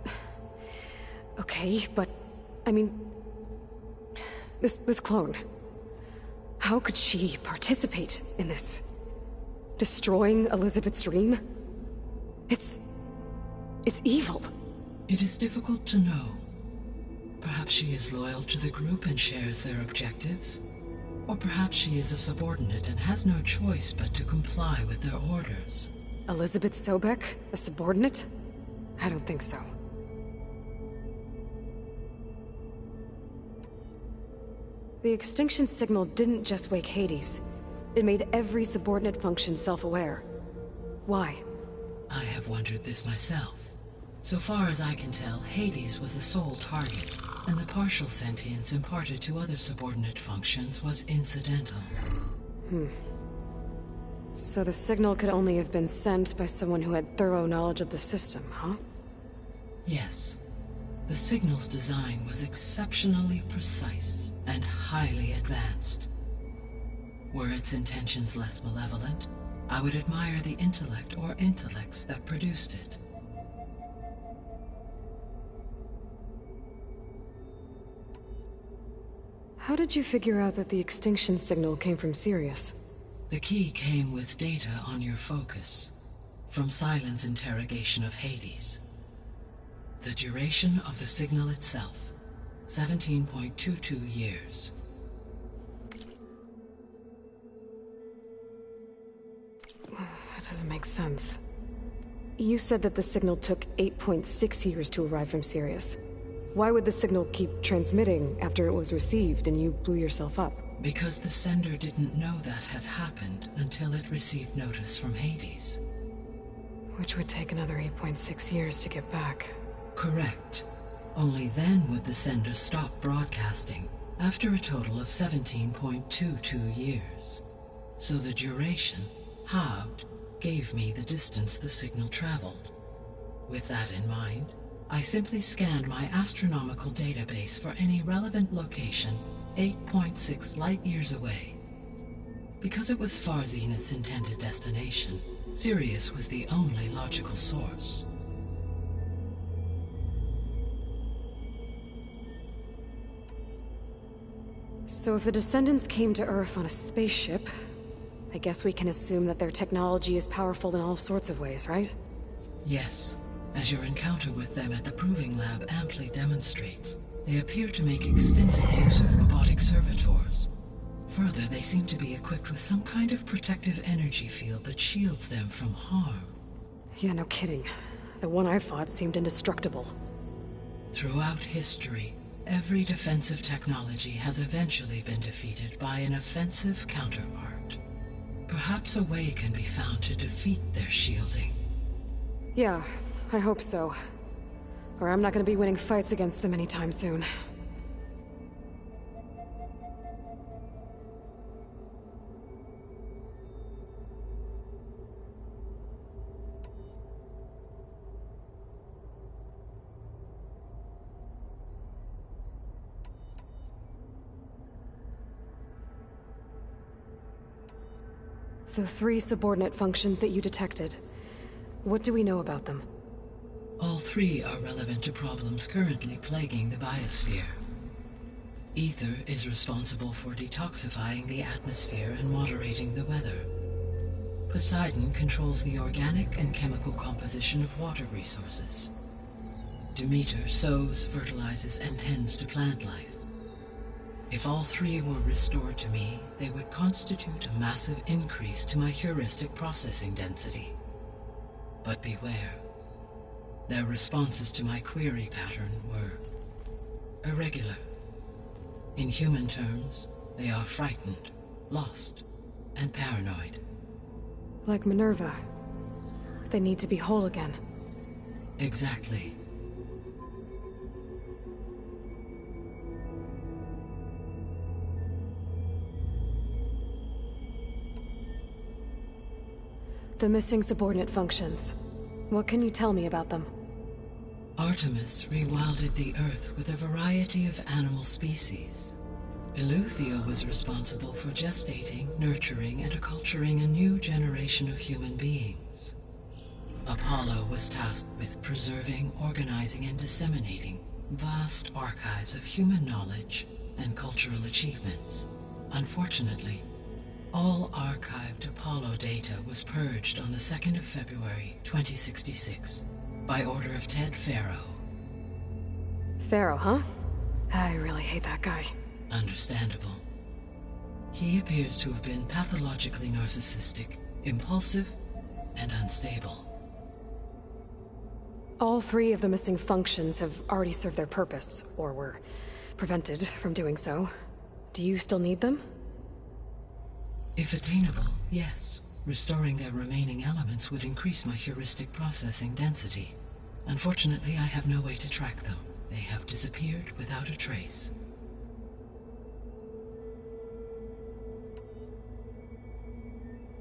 okay, but... I mean... This clone... how could she participate in this? Destroying Elizabeth's dream? It's evil. It is difficult to know. Perhaps she is loyal to the group and shares their objectives. Or perhaps she is a subordinate and has no choice but to comply with their orders. Elizabeth Sobek? A subordinate? I don't think so. The extinction signal didn't just wake Hades. It made every subordinate function self-aware. Why? I have wondered this myself. So far as I can tell, Hades was the sole target, and the partial sentience imparted to other subordinate functions was incidental. So the signal could only have been sent by someone who had thorough knowledge of the system, huh? Yes. The signal's design was exceptionally precise and highly advanced. Were its intentions less malevolent, I would admire the intellect or intellects that produced it. How did you figure out that the extinction signal came from Sirius? The key came with data on your focus, from Silent's interrogation of Hades. The duration of the signal itself, 17.22 years. That doesn't make sense. You said that the signal took 8.6 years to arrive from Sirius. Why would the signal keep transmitting after it was received and you blew yourself up? Because the sender didn't know that had happened until it received notice from Hades. Which would take another 8.6 years to get back. Correct. Only then would the sender stop broadcasting, after a total of 17.22 years. So the duration, halved, gave me the distance the signal traveled. With that in mind, I simply scanned my astronomical database for any relevant location 8.6 light-years away. Because it was far Zenith's intended destination, Sirius was the only logical source. So if the Descendants came to Earth on a spaceship, I guess we can assume that their technology is powerful in all sorts of ways, right? Yes, as your encounter with them at the Proving Lab amply demonstrates, they appear to make extensive use of robotic servitors. Further, they seem to be equipped with some kind of protective energy field that shields them from harm. Yeah, no kidding. The one I fought seemed indestructible. Throughout history, every defensive technology has eventually been defeated by an offensive counterpart. Perhaps a way can be found to defeat their shielding. Yeah, I hope so. Or I'm not gonna be winning fights against them anytime soon. The 3 subordinate functions that you detected, what do we know about them? All 3 are relevant to problems currently plaguing the biosphere. Ether is responsible for detoxifying the atmosphere and moderating the weather. Poseidon controls the organic and chemical composition of water resources. Demeter sows, fertilizes, and tends to plant life. If all 3 were restored to me, they would constitute a massive increase to my heuristic processing density. But beware. Their responses to my query pattern were irregular. In human terms, they are frightened, lost, and paranoid. Like Minerva. They need to be whole again. Exactly. The missing subordinate functions. What can you tell me about them? Artemis rewilded the Earth with a variety of animal species. Eleuthia was responsible for gestating, nurturing, and acculturating a new generation of human beings. Apollo was tasked with preserving, organizing, and disseminating vast archives of human knowledge and cultural achievements. Unfortunately, all archived Apollo data was purged on the 2nd of February, 2066, by order of Ted Faro. Pharaoh, huh? I really hate that guy. Understandable. He appears to have been pathologically narcissistic, impulsive, and unstable. All 3 of the missing functions have already served their purpose, or were prevented from doing so. Do you still need them? If attainable, yes. Restoring their remaining elements would increase my heuristic processing density. Unfortunately, I have no way to track them. They have disappeared without a trace.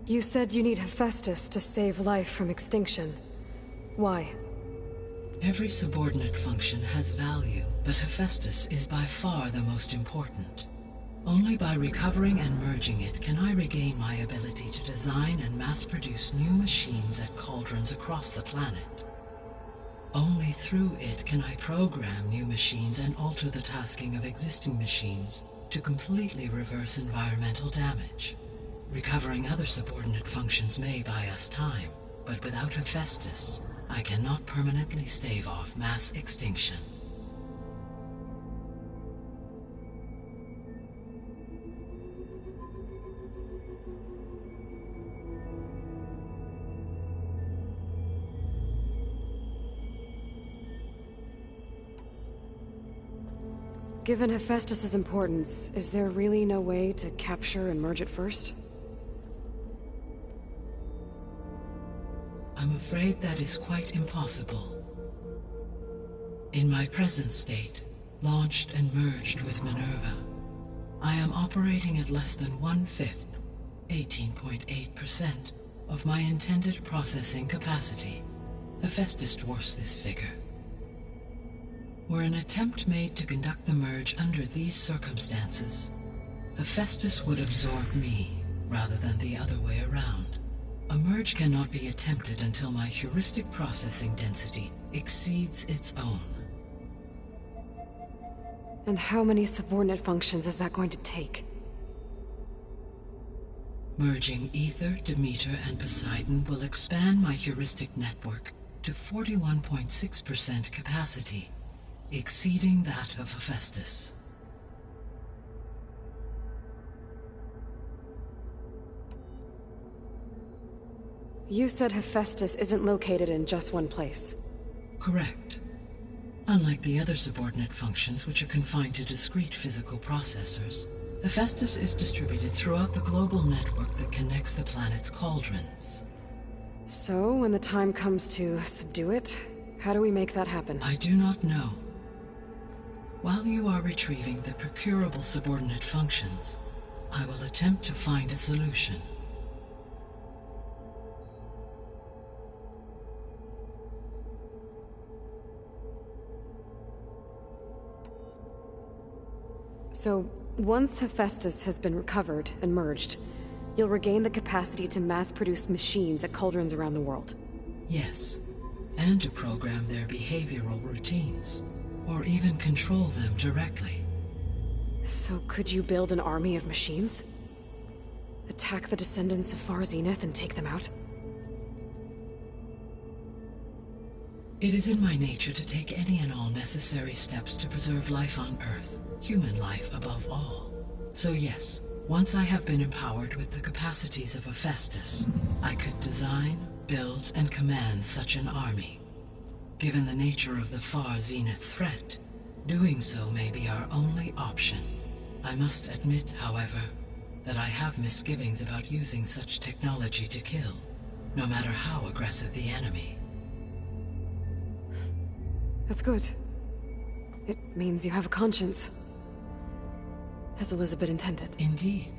You said you need Hephaestus to save life from extinction. Why? Every subordinate function has value, but Hephaestus is by far the most important. Only by recovering and merging it can I regain my ability to design and mass-produce new machines at cauldrons across the planet. Only through it can I program new machines and alter the tasking of existing machines to completely reverse environmental damage. Recovering other subordinate functions may buy us time, but without Hephaestus, I cannot permanently stave off mass extinction. Given Hephaestus's importance, is there really no way to capture and merge it first? I'm afraid that is quite impossible. In my present state, launched and merged with Minerva, I am operating at less than 1/5, 18.8%, of my intended processing capacity. Hephaestus dwarfs this figure. Were an attempt made to conduct the merge under these circumstances, Hephaestus would absorb me, rather than the other way around. A merge cannot be attempted until my heuristic processing density exceeds its own. And how many subordinate functions is that going to take? Merging Ether, Demeter, and Poseidon will expand my heuristic network to 41.6% capacity, exceeding that of Hephaestus. You said Hephaestus isn't located in just one place. Correct. Unlike the other subordinate functions, which are confined to discrete physical processors, Hephaestus is distributed throughout the global network that connects the planet's cauldrons. So, when the time comes to subdue it, how do we make that happen? I do not know. While you are retrieving the procurable subordinate functions, I will attempt to find a solution. So, once Hephaestus has been recovered and merged, you'll regain the capacity to mass-produce machines at cauldrons around the world. Yes, and to program their behavioral routines, or even control them directly. So could you build an army of machines? Attack the descendants of Far Zenith and take them out? It is in my nature to take any and all necessary steps to preserve life on Earth, human life above all. So yes, once I have been empowered with the capacities of Hephaestus, I could design, build, and command such an army. Given the nature of the Far Zenith threat, doing so may be our only option. I must admit, however, that I have misgivings about using such technology to kill, no matter how aggressive the enemy. That's good. It means you have a conscience. As Elizabeth intended. Indeed.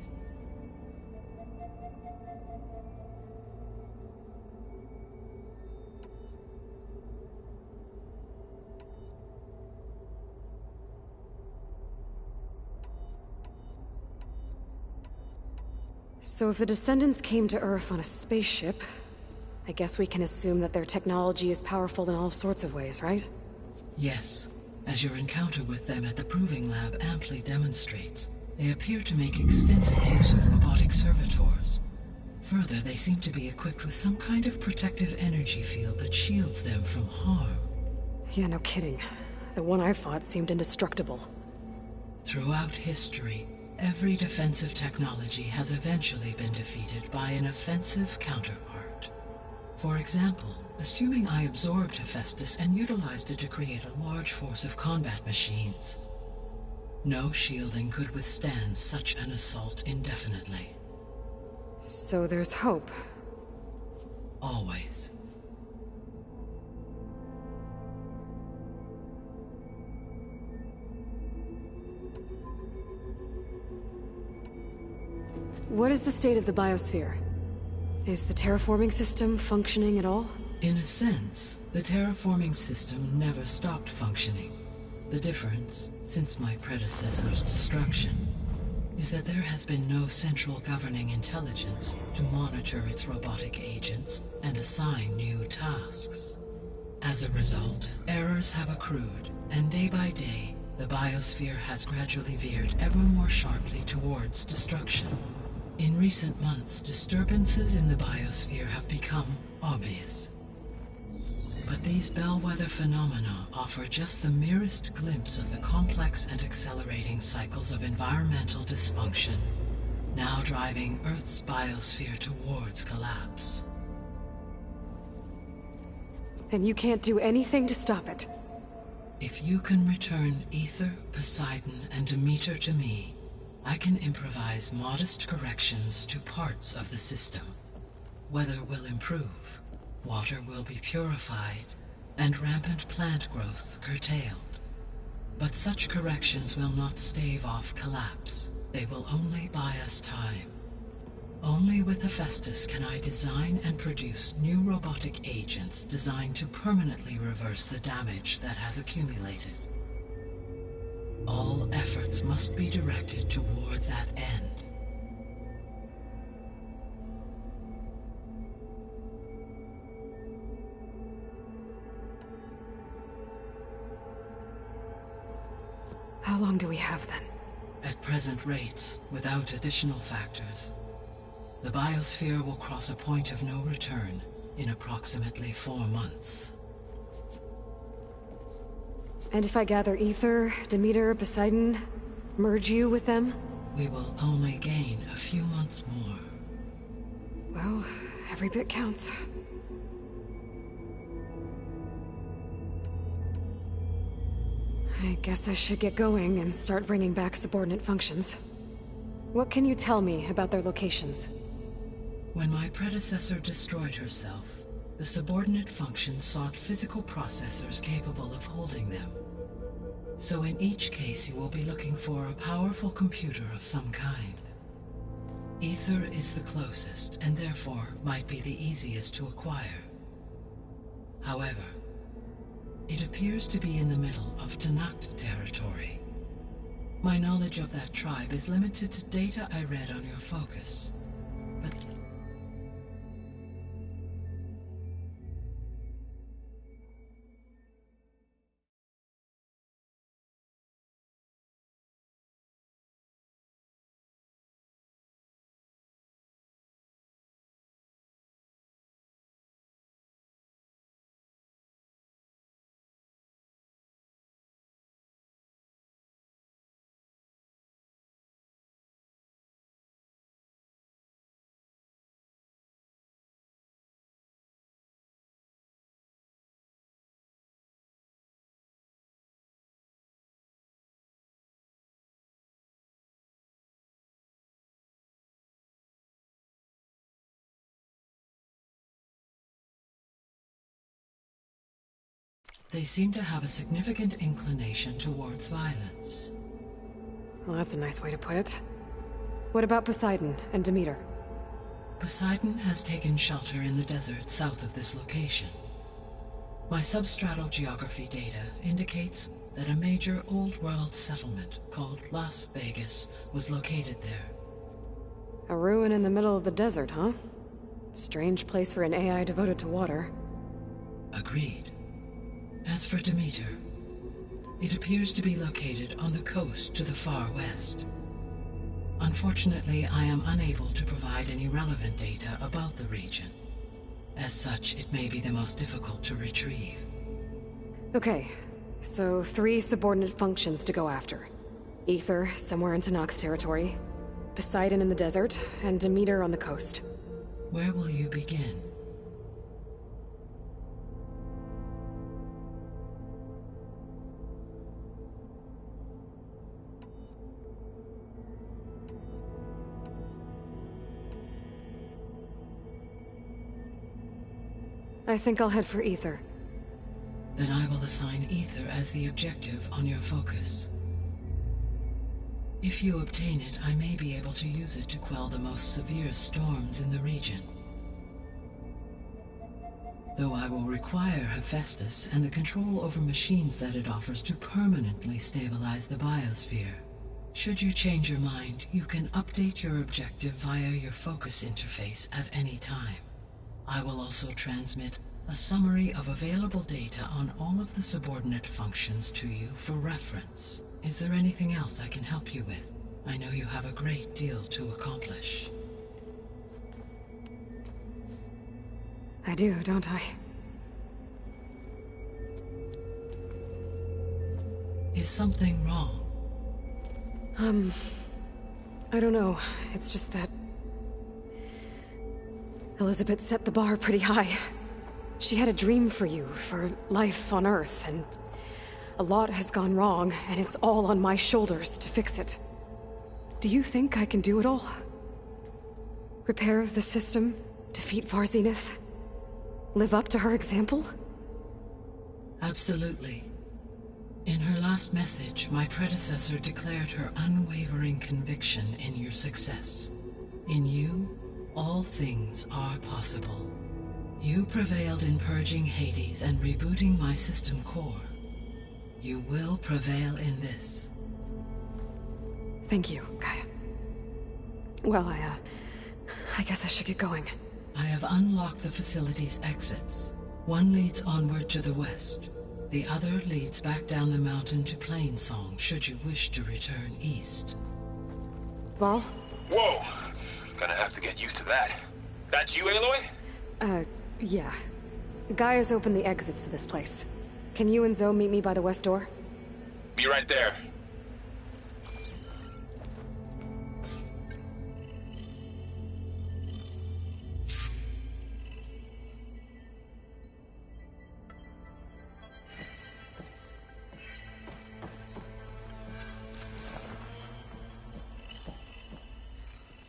So if the descendants came to Earth on a spaceship, I guess we can assume that their technology is powerful in all sorts of ways, right? Yes, as your encounter with them at the Proving Lab amply demonstrates, they appear to make extensive use of robotic servitors. Further, they seem to be equipped with some kind of protective energy field that shields them from harm. Yeah, no kidding. The one I fought seemed indestructible. Throughout history, every defensive technology has eventually been defeated by an offensive counterpart. For example, assuming I absorbed Hephaestus and utilized it to create a large force of combat machines. No shielding could withstand such an assault indefinitely. So there's hope. Always. What is the state of the biosphere? Is the terraforming system functioning at all? In a sense, the terraforming system never stopped functioning. The difference, since my predecessor's destruction, is that there has been no central governing intelligence to monitor its robotic agents and assign new tasks. As a result, errors have accrued, and day by day, the biosphere has gradually veered ever more sharply towards destruction. In recent months, disturbances in the biosphere have become obvious. But these bellwether phenomena offer just the merest glimpse of the complex and accelerating cycles of environmental dysfunction, now driving Earth's biosphere towards collapse. And you can't do anything to stop it? If you can return Ether, Poseidon, and Demeter to me, I can improvise modest corrections to parts of the system. Weather will improve, water will be purified, and rampant plant growth curtailed. But such corrections will not stave off collapse. They will only buy us time. Only with Hephaestus can I design and produce new robotic agents designed to permanently reverse the damage that has accumulated. All efforts must be directed toward that end. How long do we have then? At present rates, without additional factors, the biosphere will cross a point of no return in approximately 4 months. And if I gather Ether, Demeter, Poseidon, merge you with them? We will only gain a few months more. Well, every bit counts. I guess I should get going and start bringing back subordinate functions. What can you tell me about their locations? When my predecessor destroyed herself, the subordinate functions sought physical processors capable of holding them. So in each case you will be looking for a powerful computer of some kind. Ether is the closest, and therefore might be the easiest to acquire. However, it appears to be in the middle of Tanakh territory. My knowledge of that tribe is limited to data I read on your focus, but they seem to have a significant inclination towards violence. Well, that's a nice way to put it. What about Poseidon and Demeter? Poseidon has taken shelter in the desert south of this location. My substratal geography data indicates that a major old-world settlement called Las Vegas was located there. A ruin in the middle of the desert, huh? Strange place for an AI devoted to water. Agreed. As for Demeter, it appears to be located on the coast to the far west. Unfortunately, I am unable to provide any relevant data about the region. As such, it may be the most difficult to retrieve. Okay, so 3 subordinate functions to go after. Ether, somewhere in Tanakh territory, Poseidon in the desert, and Demeter on the coast. Where will you begin? I think I'll head for Ether. Then I will assign Ether as the objective on your focus. If you obtain it, I may be able to use it to quell the most severe storms in the region. Though I will require Hephaestus and the control over machines that it offers to permanently stabilize the biosphere. Should you change your mind, you can update your objective via your focus interface at any time. I will also transmit a summary of available data on all of the subordinate functions to you for reference. Is there anything else I can help you with? I know you have a great deal to accomplish. I do, don't I? Is something wrong? I don't know. It's just that Elizabeth set the bar pretty high. She had a dream for you, for life on Earth, and a lot has gone wrong, and it's all on my shoulders to fix it. Do you think I can do it all? Repair the system, defeat Varzenith, live up to her example? Absolutely. In her last message, my predecessor declared her unwavering conviction in your success. In you, all things are possible. You prevailed in purging Hades and rebooting my system core. You will prevail in this. Thank you, Gaia. Well, I guess I should get going. I have unlocked the facility's exits. One leads onward to the west. The other leads back down the mountain to Plainsong, should you wish to return east. Varl? Whoa! Gonna have to get used to that. That's you, Aloy? Yeah. Gaia's opened the exits to this place. Can you and Zoe meet me by the west door? Be right there.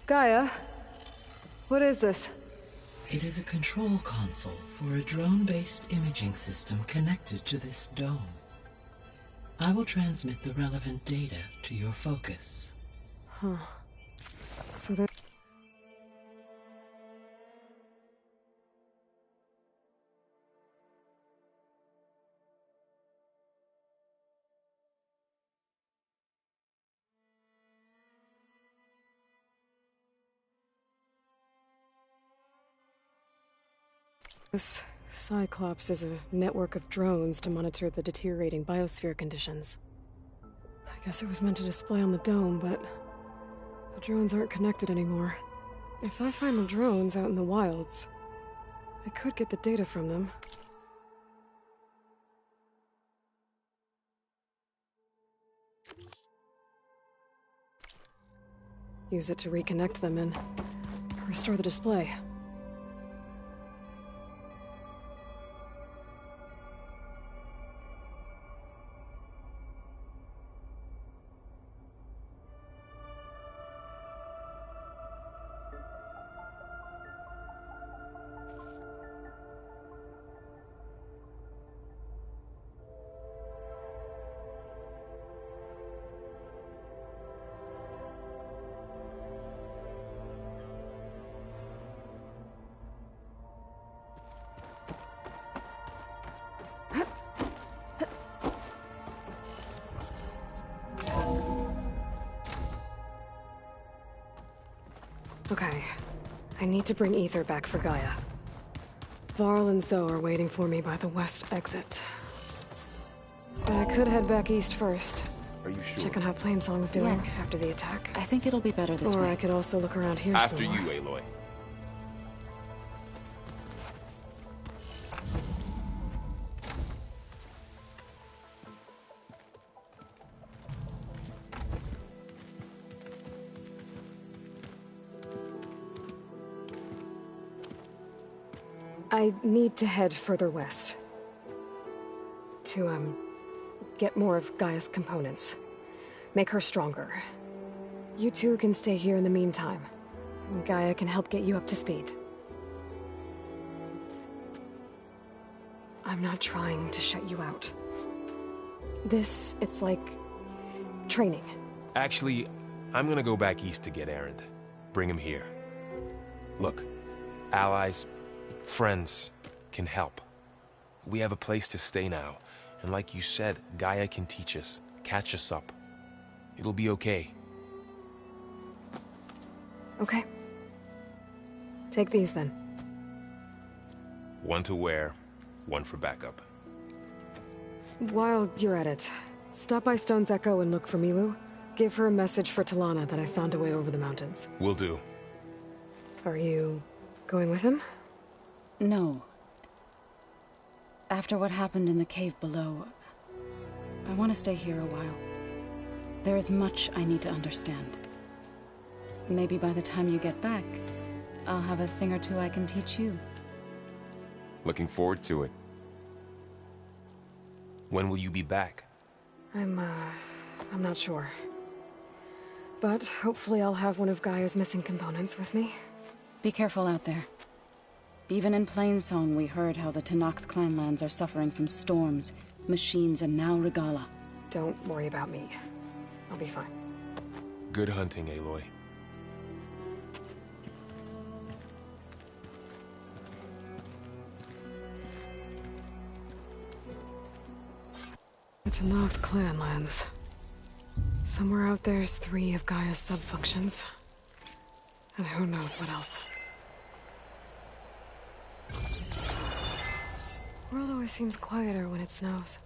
Gaia? What is this? It is a control console for a drone-based imaging system connected to this dome. I will transmit the relevant data to your focus. Huh. So there... This Cyclops is a network of drones to monitor the deteriorating biosphere conditions. I guess it was meant to display on the dome, but the drones aren't connected anymore. If I find the drones out in the wilds, I could get the data from them. Use it to reconnect them and restore the display. Okay. I need to bring Ether back for Gaia. Varl and Zoe are waiting for me by the west exit. But I could head back east first. Are you sure? Check on how Plainsong's doing Yes. after the attack. I think it'll be better this Or way. I could also look around here After some you, more. Aloy. I need to head further west. To, get more of Gaia's components. Make her stronger. You two can stay here in the meantime. Gaia can help get you up to speed. I'm not trying to shut you out. It's like... training. Actually, I'm gonna go back east to get Erend. Bring him here. Look, allies, friends can help. We have a place to stay now, and like you said, Gaia can teach us, catch us up. It'll be okay. Okay. Take these then. One to wear, one for backup. While you're at it, stop by Stone's Echo and look for Milu. Give her a message for Talana that I found a way over the mountains. Will do. Are you going with him? No. After what happened in the cave below, I want to stay here a while. There is much I need to understand. Maybe by the time you get back, I'll have a thing or two I can teach you. Looking forward to it. When will you be back? I'm not sure. But hopefully I'll have one of Gaia's missing components with me. Be careful out there. Even in Plainsong, we heard how the Tenakth clanlands are suffering from storms, machines, and now Regala. Don't worry about me. I'll be fine. Good hunting, Aloy. The Tenakth clanlands. Somewhere out there's 3 of Gaia's sub-functions. And who knows what else. The world always seems quieter when it snows.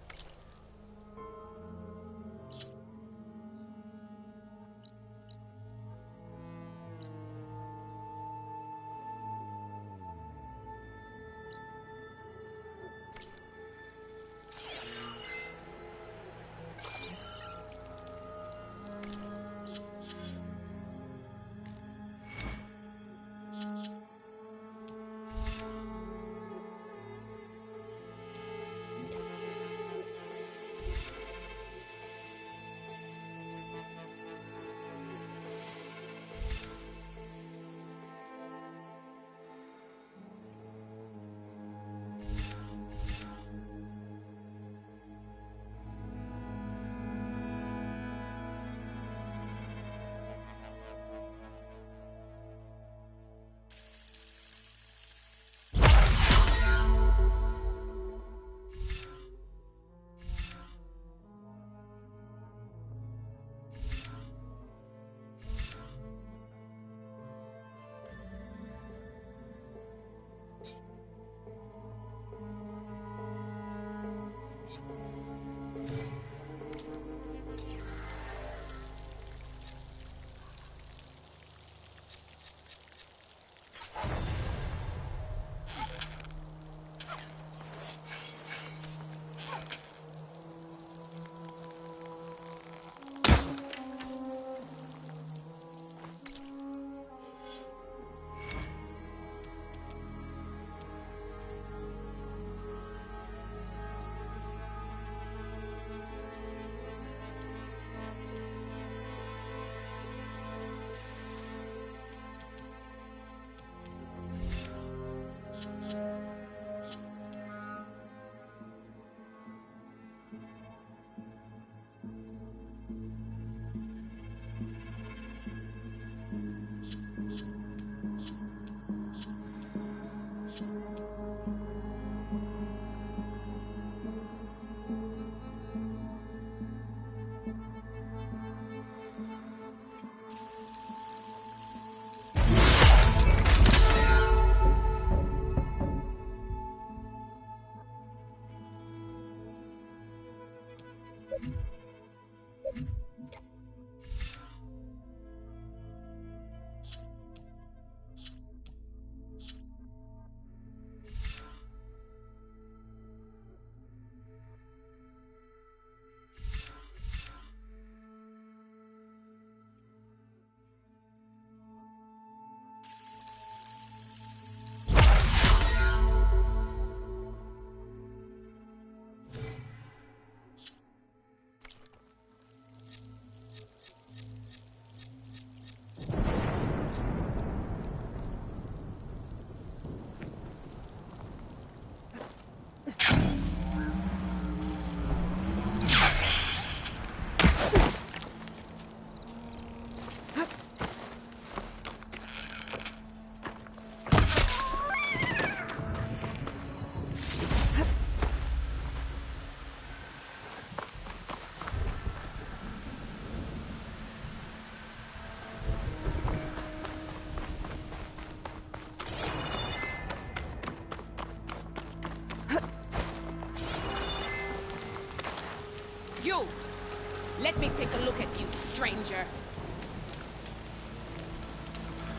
Let me take a look at you, stranger.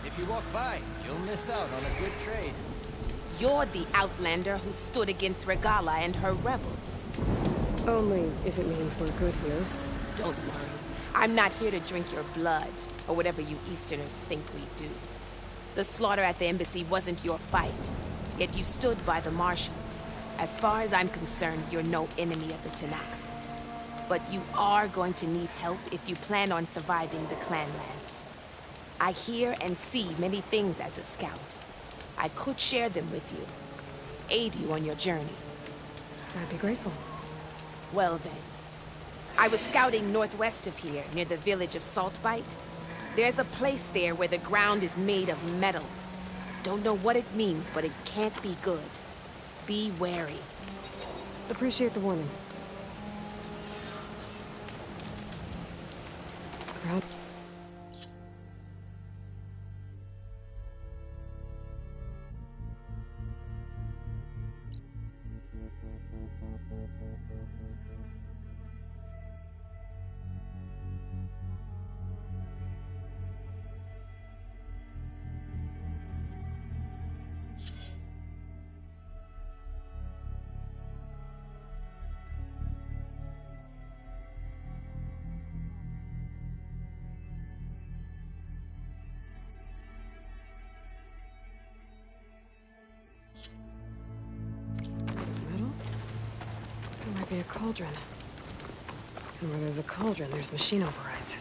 If you walk by, you'll miss out on a good trade. You're the outlander who stood against Regala and her rebels. Only if it means we're good here. Don't worry. I'm not here to drink your blood, or whatever you Easterners think we do. The slaughter at the embassy wasn't your fight, yet you stood by the Marshals. As far as I'm concerned, you're no enemy of the Tanakh. But you are going to need help if you plan on surviving the Clanlands. I hear and see many things as a scout. I could share them with you, aid you on your journey. I'd be grateful. Well then, I was scouting northwest of here, near the village of Saltbite. There's a place there where the ground is made of metal. Don't know what it means, but it can't be good. Be wary. Appreciate the warning. Ground. Metal? There might be a cauldron. And where there's a cauldron, there's machine overrides.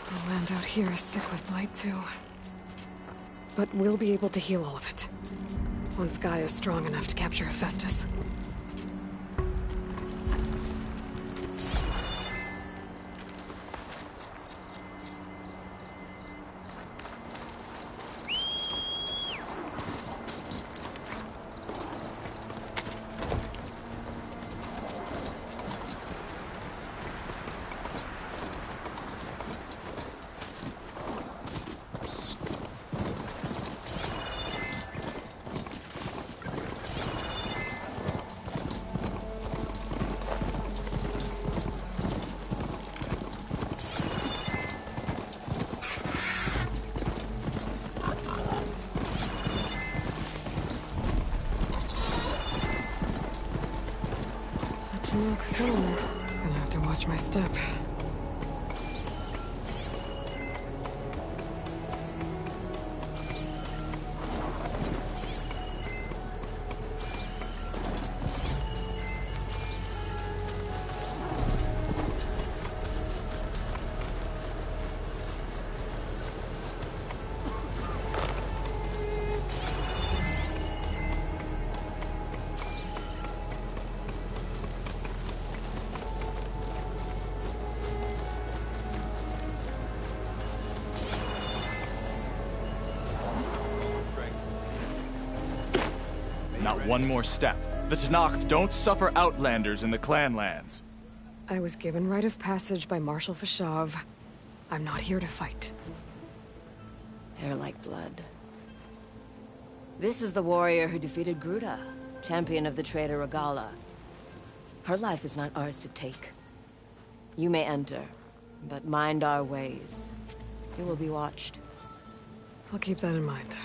The land out here is sick with blight, too. But we'll be able to heal all of it. Once Gaia is strong enough to capture Hephaestus. Tanakh settlement. Gonna have to watch my step. Not one more step. The Tanakh don't suffer outlanders in the Clanlands. I was given rite of passage by Marshal Fashav. I'm not here to fight. Hair like blood. This is the warrior who defeated Gruta, champion of the traitor Regala. Her life is not ours to take. You may enter, but mind our ways. You will be watched. I'll keep that in mind.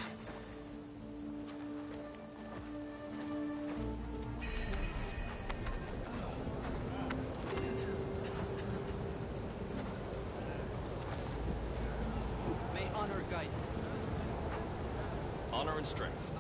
May honor guide you. Honor and strength.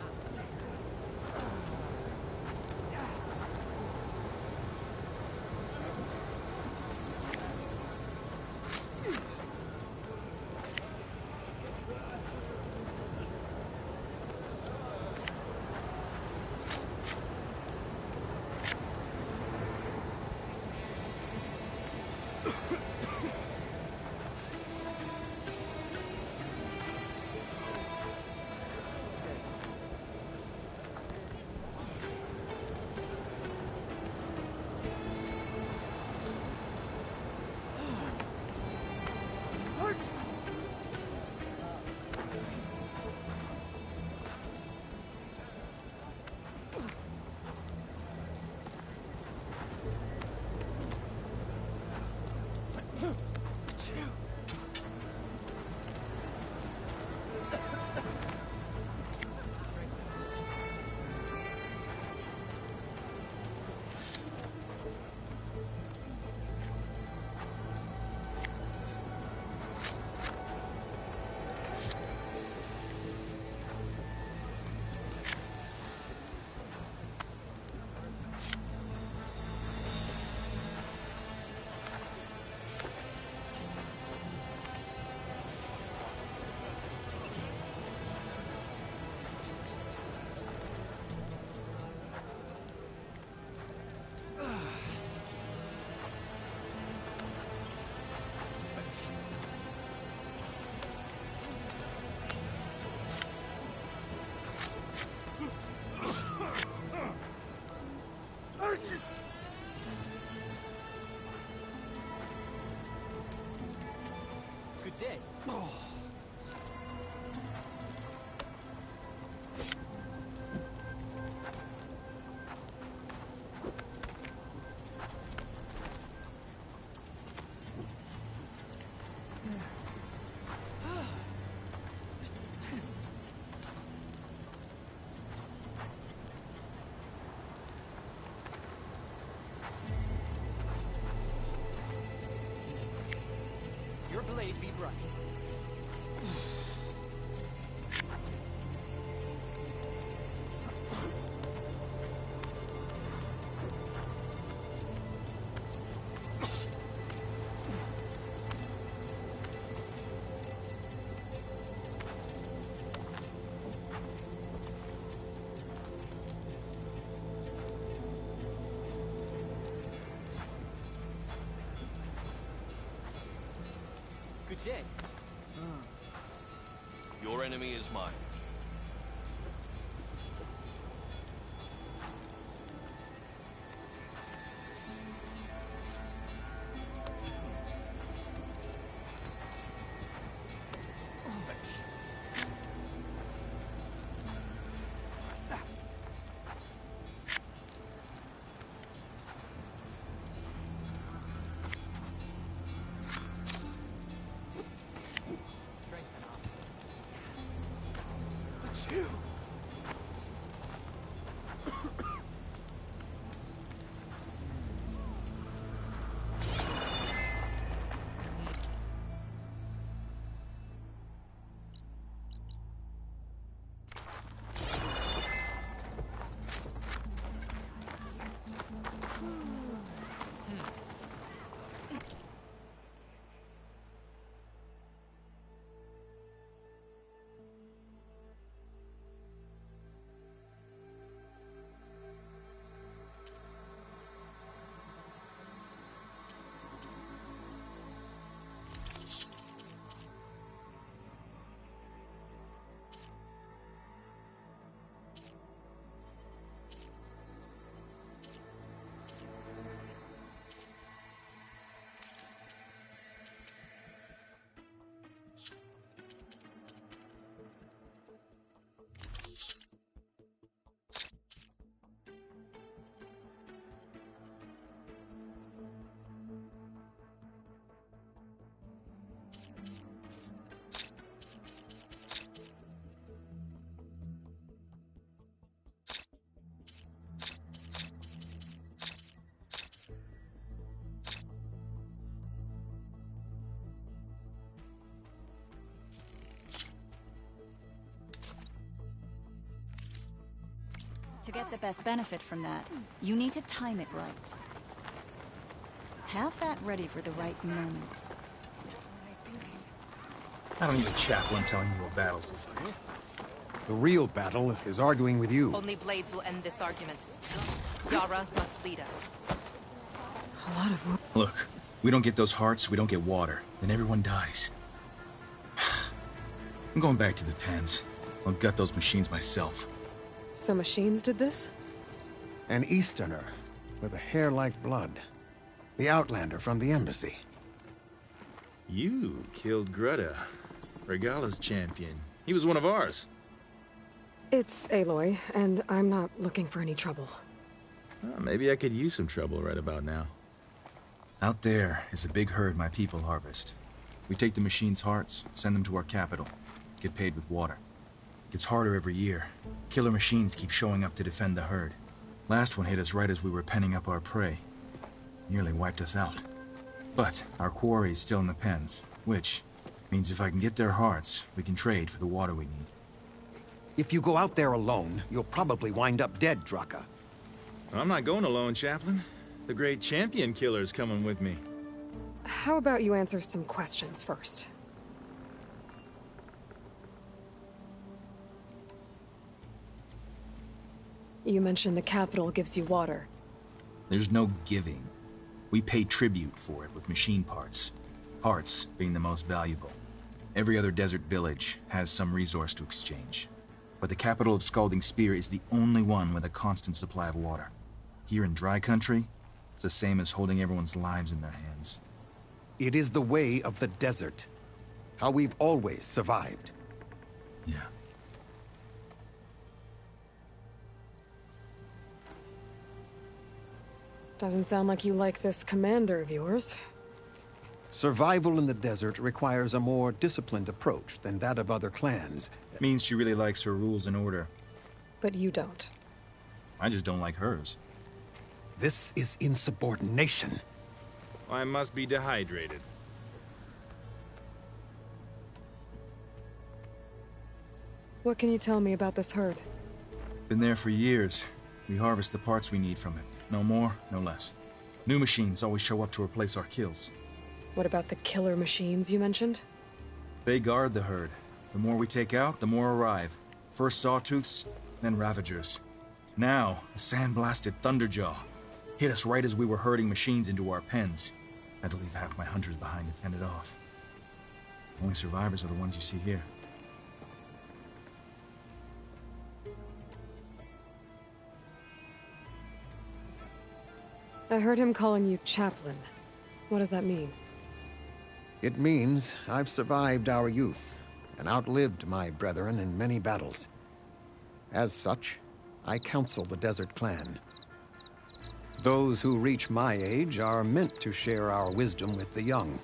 Good day. Your blade be bright. Good day. Your enemy is mine. To get the best benefit from that, you need to time it right. Have that ready for the right moment. I don't need a chaplain telling you what battles to fight. The real battle is arguing with you. Only blades will end this argument. Yara must lead us. A lot of work. Look, we don't get those hearts, we don't get water. Then everyone dies. I'm going back to the pens. I'll gut those machines myself. So machines did this? An Easterner with a hair like blood. The Outlander from the embassy. You killed Greta, Regala's champion. He was one of ours. It's Aloy, and I'm not looking for any trouble. Maybe I could use some trouble right about now. Out there is a big herd my people harvest. We take the machine's hearts, send them to our capital, get paid with water. Gets harder every year. Killer machines keep showing up to defend the herd. Last one hit us right as we were penning up our prey. Nearly wiped us out. But our quarry is still in the pens, which means if I can get their hearts, we can trade for the water we need. If you go out there alone, you'll probably wind up dead, Draka. I'm not going alone, Chaplain. The great champion killer's coming with me. How about you answer some questions first? You mentioned the capital gives you water. There's no giving. We pay tribute for it with machine parts. Parts being the most valuable. Every other desert village has some resource to exchange. But the capital of Scalding Spear is the only one with a constant supply of water. Here in dry country, it's the same as holding everyone's lives in their hands. It is the way of the desert. How we've always survived. Yeah. Doesn't sound like you like this commander of yours. Survival in the desert requires a more disciplined approach than that of other clans. Means she really likes her rules and order. But you don't. I just don't like hers. This is insubordination. I must be dehydrated. What can you tell me about this herd? Been there for years. We harvest the parts we need from it. No more, no less. New machines always show up to replace our kills. What about the killer machines you mentioned? They guard the herd. The more we take out, the more arrive. First sawtooths, then ravagers. Now, a sandblasted thunderjaw hit us right as we were herding machines into our pens. Had to leave half my hunters behind to fend it off. Only survivors are the ones you see here. I heard him calling you chaplain. What does that mean? It means I've survived our youth and outlived my brethren in many battles. As such, I counsel the Desert Clan. Those who reach my age are meant to share our wisdom with the young.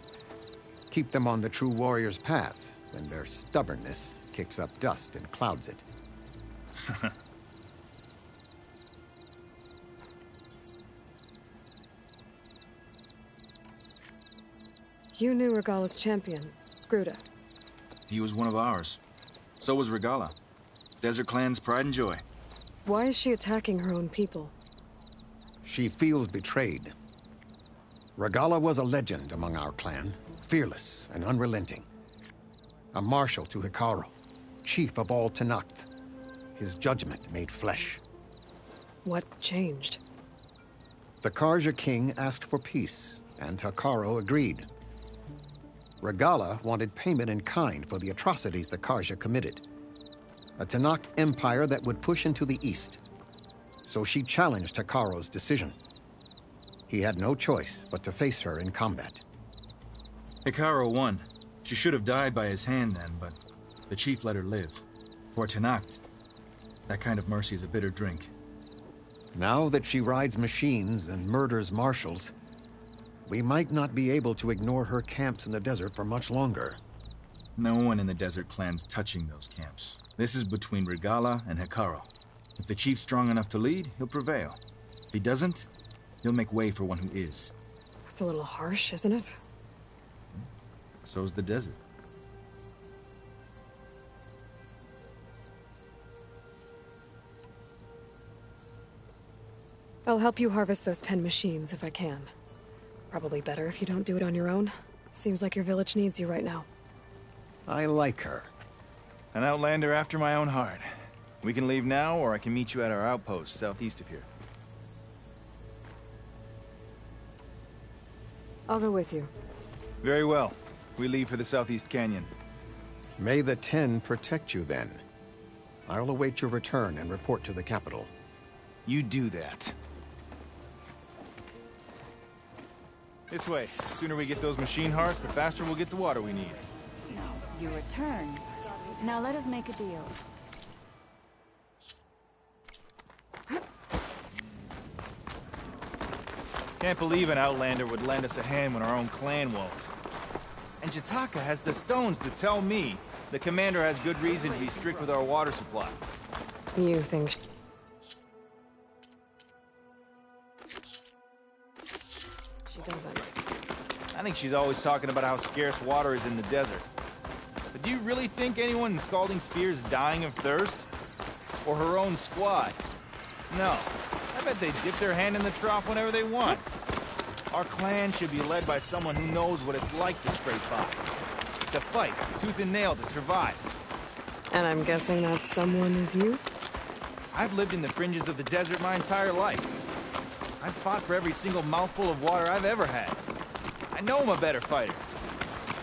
Keep them on the true warrior's path when their stubbornness kicks up dust and clouds it. You knew Regala's champion, Gruta. He was one of ours. So was Regala. Desert Clan's pride and joy. Why is she attacking her own people? She feels betrayed. Regala was a legend among our clan, fearless and unrelenting. A marshal to Hekarro, chief of all Tenakth. His judgment made flesh. What changed? The Karja king asked for peace, and Hekarro agreed. Regala wanted payment in kind for the atrocities the Karja committed. A Tenakth empire that would push into the east. So she challenged Hekarro's decision. He had no choice but to face her in combat. Hekarro won. She should have died by his hand then, but the chief let her live. For Tenakth, that kind of mercy is a bitter drink. Now that she rides machines and murders marshals, we might not be able to ignore her camps in the desert for much longer. No one in the Desert Clan's touching those camps. This is between Regala and Hekarro. If the chief's strong enough to lead, he'll prevail. If he doesn't, he'll make way for one who is. That's a little harsh, isn't it? So's the desert. I'll help you harvest those pen machines if I can. Probably better if you don't do it on your own. Seems like your village needs you right now. I like her. An outlander after my own heart. We can leave now, or I can meet you at our outpost southeast of here. I'll go with you. Very well. We leave for the Southeast Canyon. May the Ten protect you then. I'll await your return and report to the capital. You do that. This way. The sooner we get those machine hearts, the faster we'll get the water we need. No, you return. Now let us make a deal. Can't believe an outlander would lend us a hand when our own clan won't. And Jataka has the stones to tell me the commander has good reason to be strict with our water supply. You think... She doesn't. I think she's always talking about how scarce water is in the desert. But do you really think anyone in Scalding Spear is dying of thirst? Or her own squad? No. I bet they dip their hand in the trough whenever they want. Our clan should be led by someone who knows what it's like to scrape by. To fight, tooth and nail to survive. And I'm guessing that someone is you? I've lived in the fringes of the desert my entire life. I've fought for every single mouthful of water I've ever had. I know I'm a better fighter.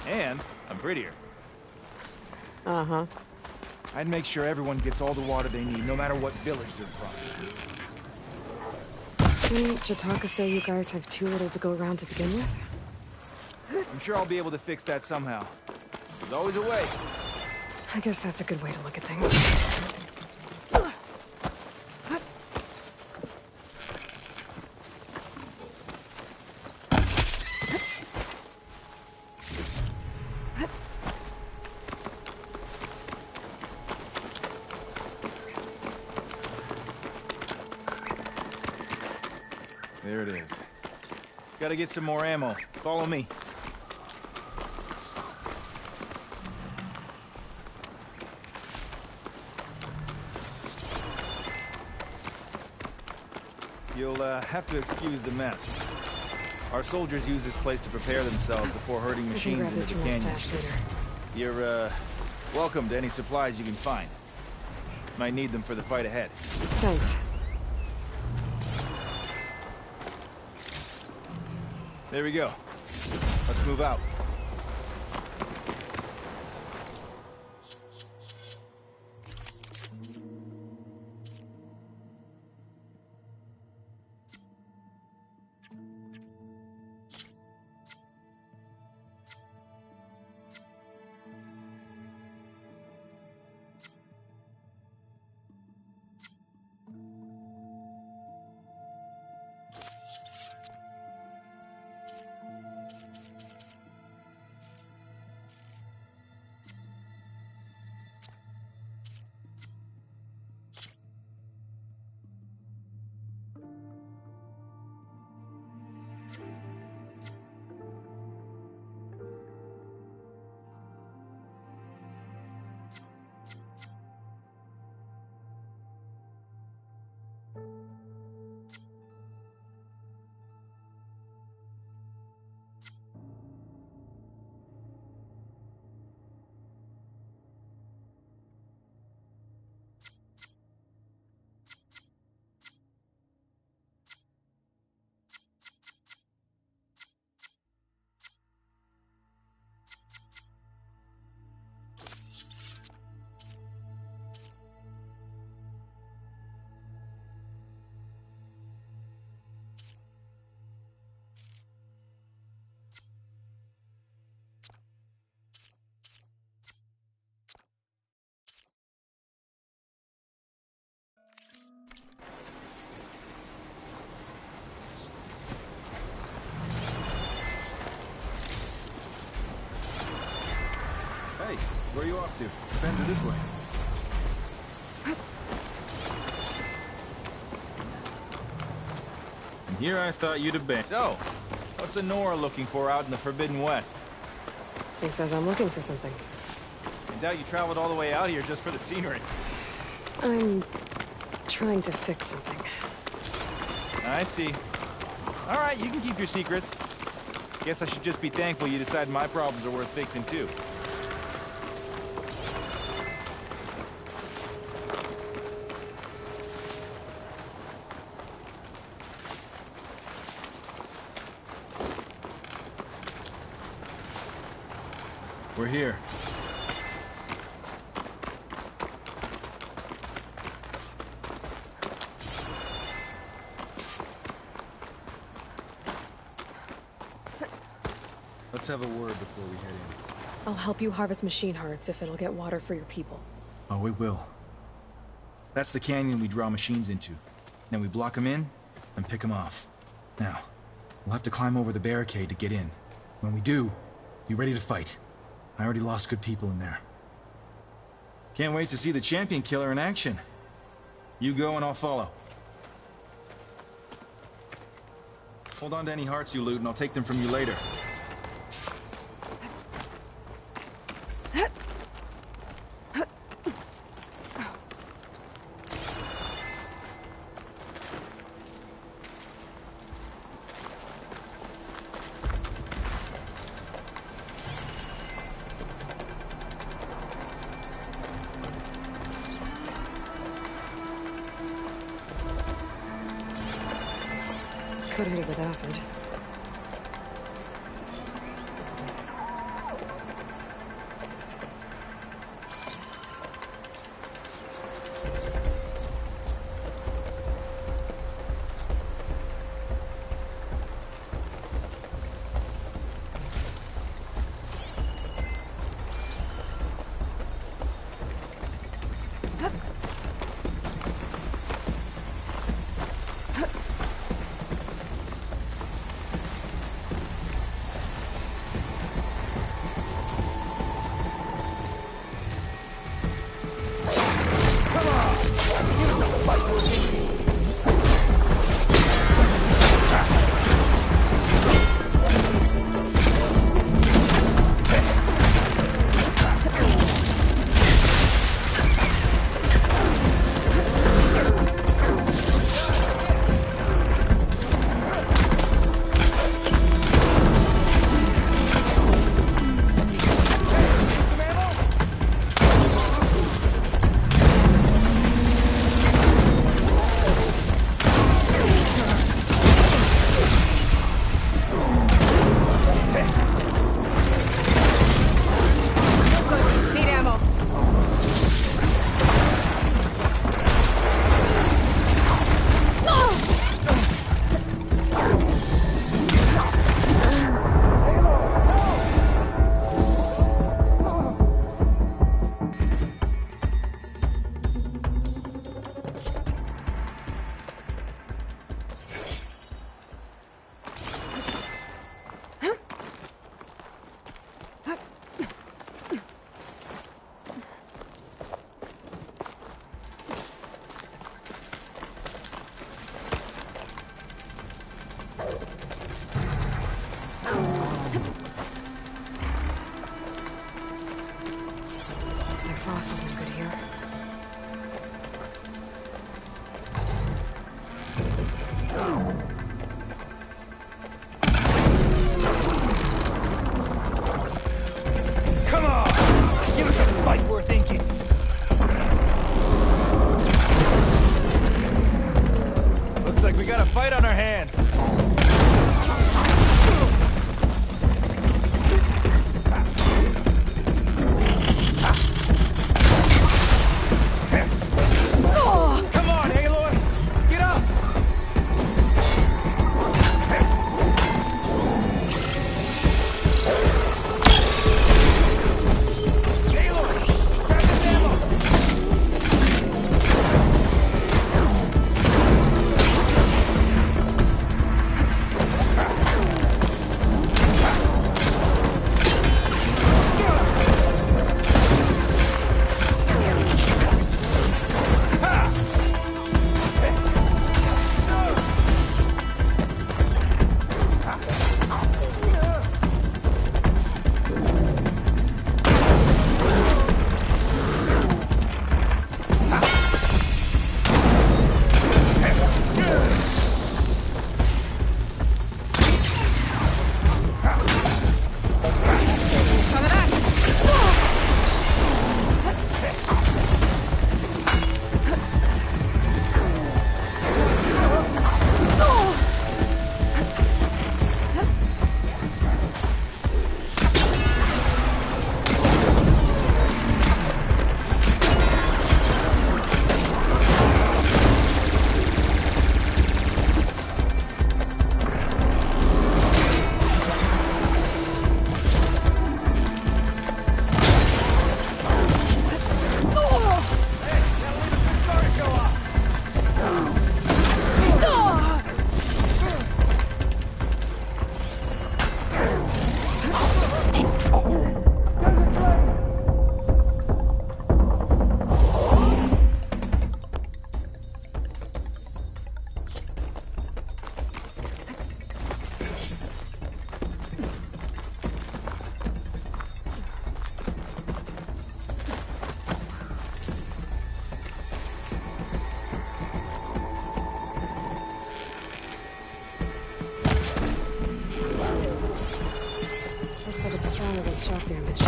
And I'm prettier. Uh-huh. I'd make sure everyone gets all the water they need, no matter what village they're from. Didn't Jataka say you guys have too little to go around to begin with? I'm sure I'll be able to fix that somehow. There's always a way. I guess that's a good way to look at things. There it is. Gotta get some more ammo. Follow me. You'll have to excuse the mess. Our soldiers use this place to prepare themselves before herding machines grab into this the from my canyon. stash later. You're, welcome to any supplies you can find. Might need them for the fight ahead. Thanks. There we go. Let's move out. Hey, where are you off to? Fender this way. And here I thought you'd have been. So, what's Honora looking for out in the Forbidden West? He says I'm looking for something. I doubt you traveled all the way out here just for the scenery. I'm trying to fix something. I see. All right, you can keep your secrets. Guess I should just be thankful you decide my problems are worth fixing, too. We're here. Let's have a word before we head in. I'll help you harvest machine hearts if it'll get water for your people. Oh, it will. That's the canyon we draw machines into. Then we block them in and pick them off. Now, we'll have to climb over the barricade to get in. When we do, be ready to fight. I already lost good people in there. Can't wait to see the champion killer in action. You go and I'll follow. Hold on to any hearts you loot and I'll take them from you later. Could hit it with acid. Frost is no good here. Come on! Give us a fight worth inking! Looks like we got a fight on our hands. Come on, Aloy! Get up! Looks like it's strong against shock damage.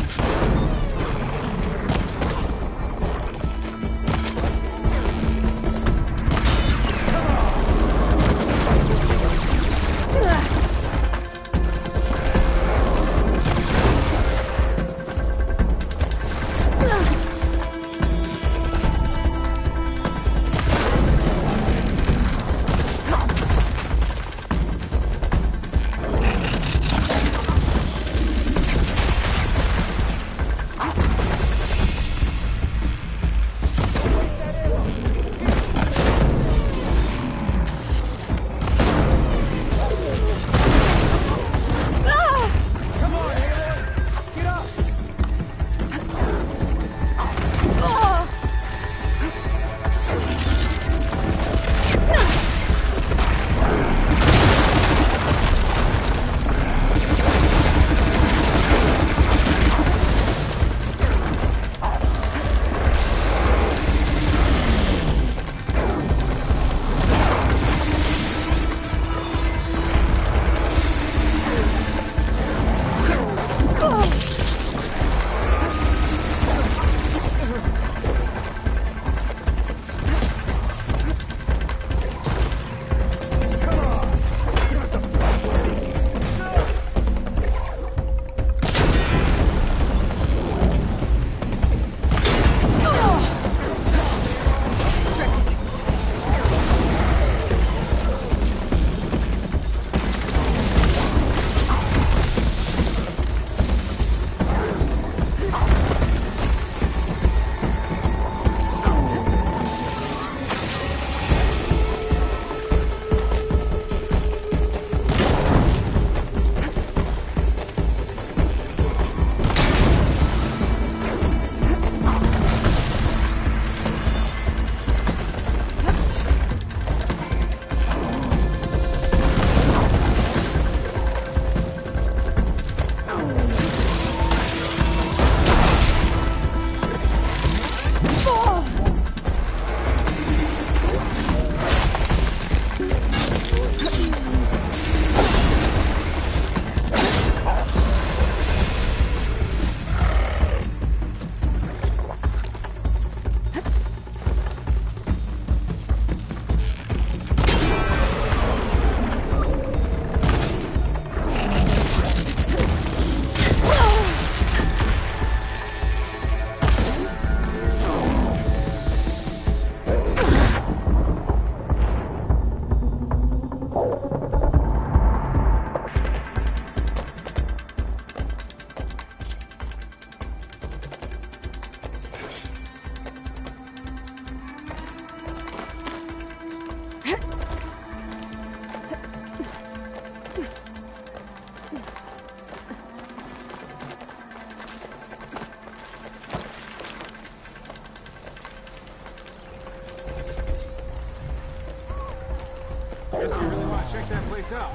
guess you really want to check that place out.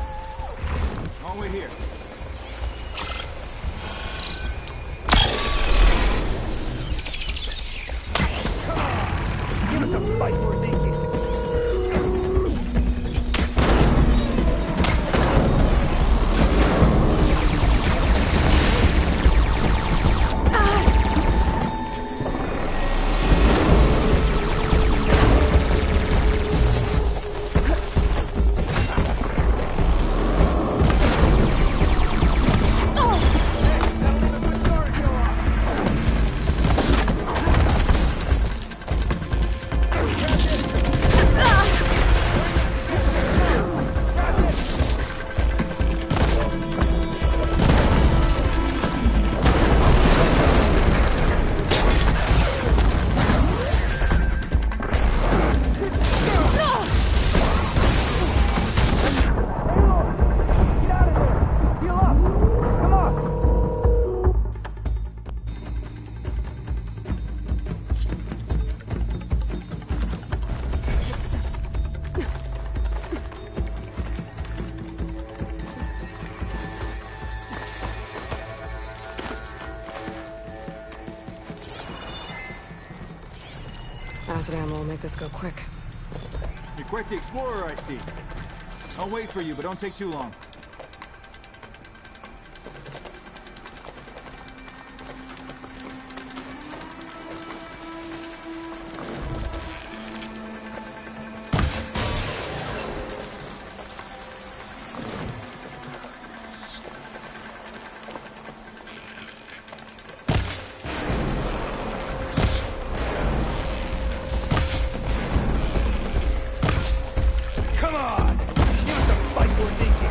I'll wait here. Come on! Give us a fight more thinking. Acid ammo will make this go quick. You're quite the explorer, I see. I'll wait for you, but don't take too long. Come on! Give us a fight for thinking!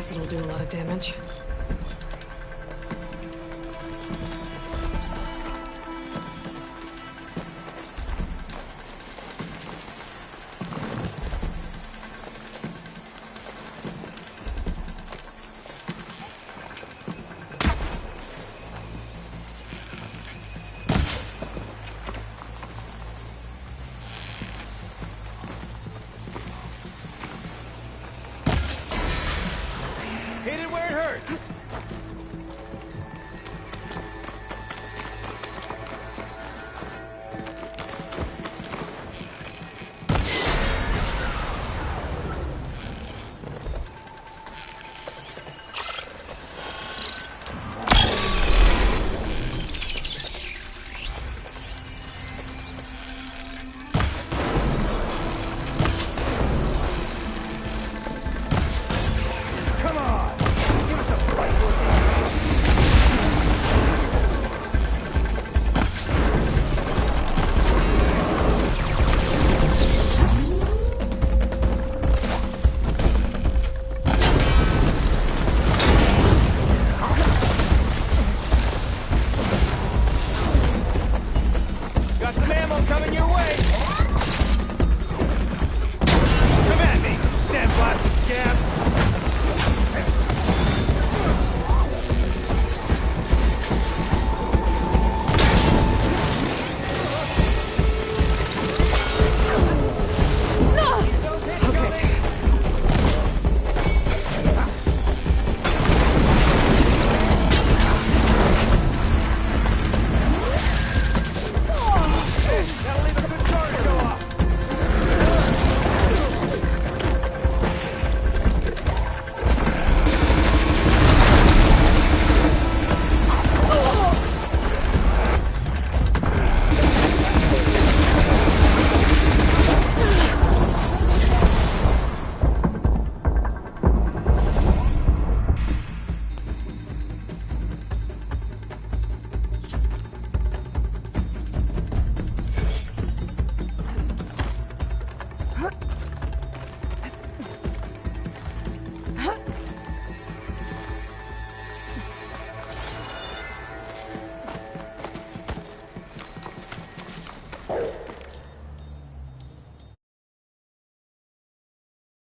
acid will do a lot of damage.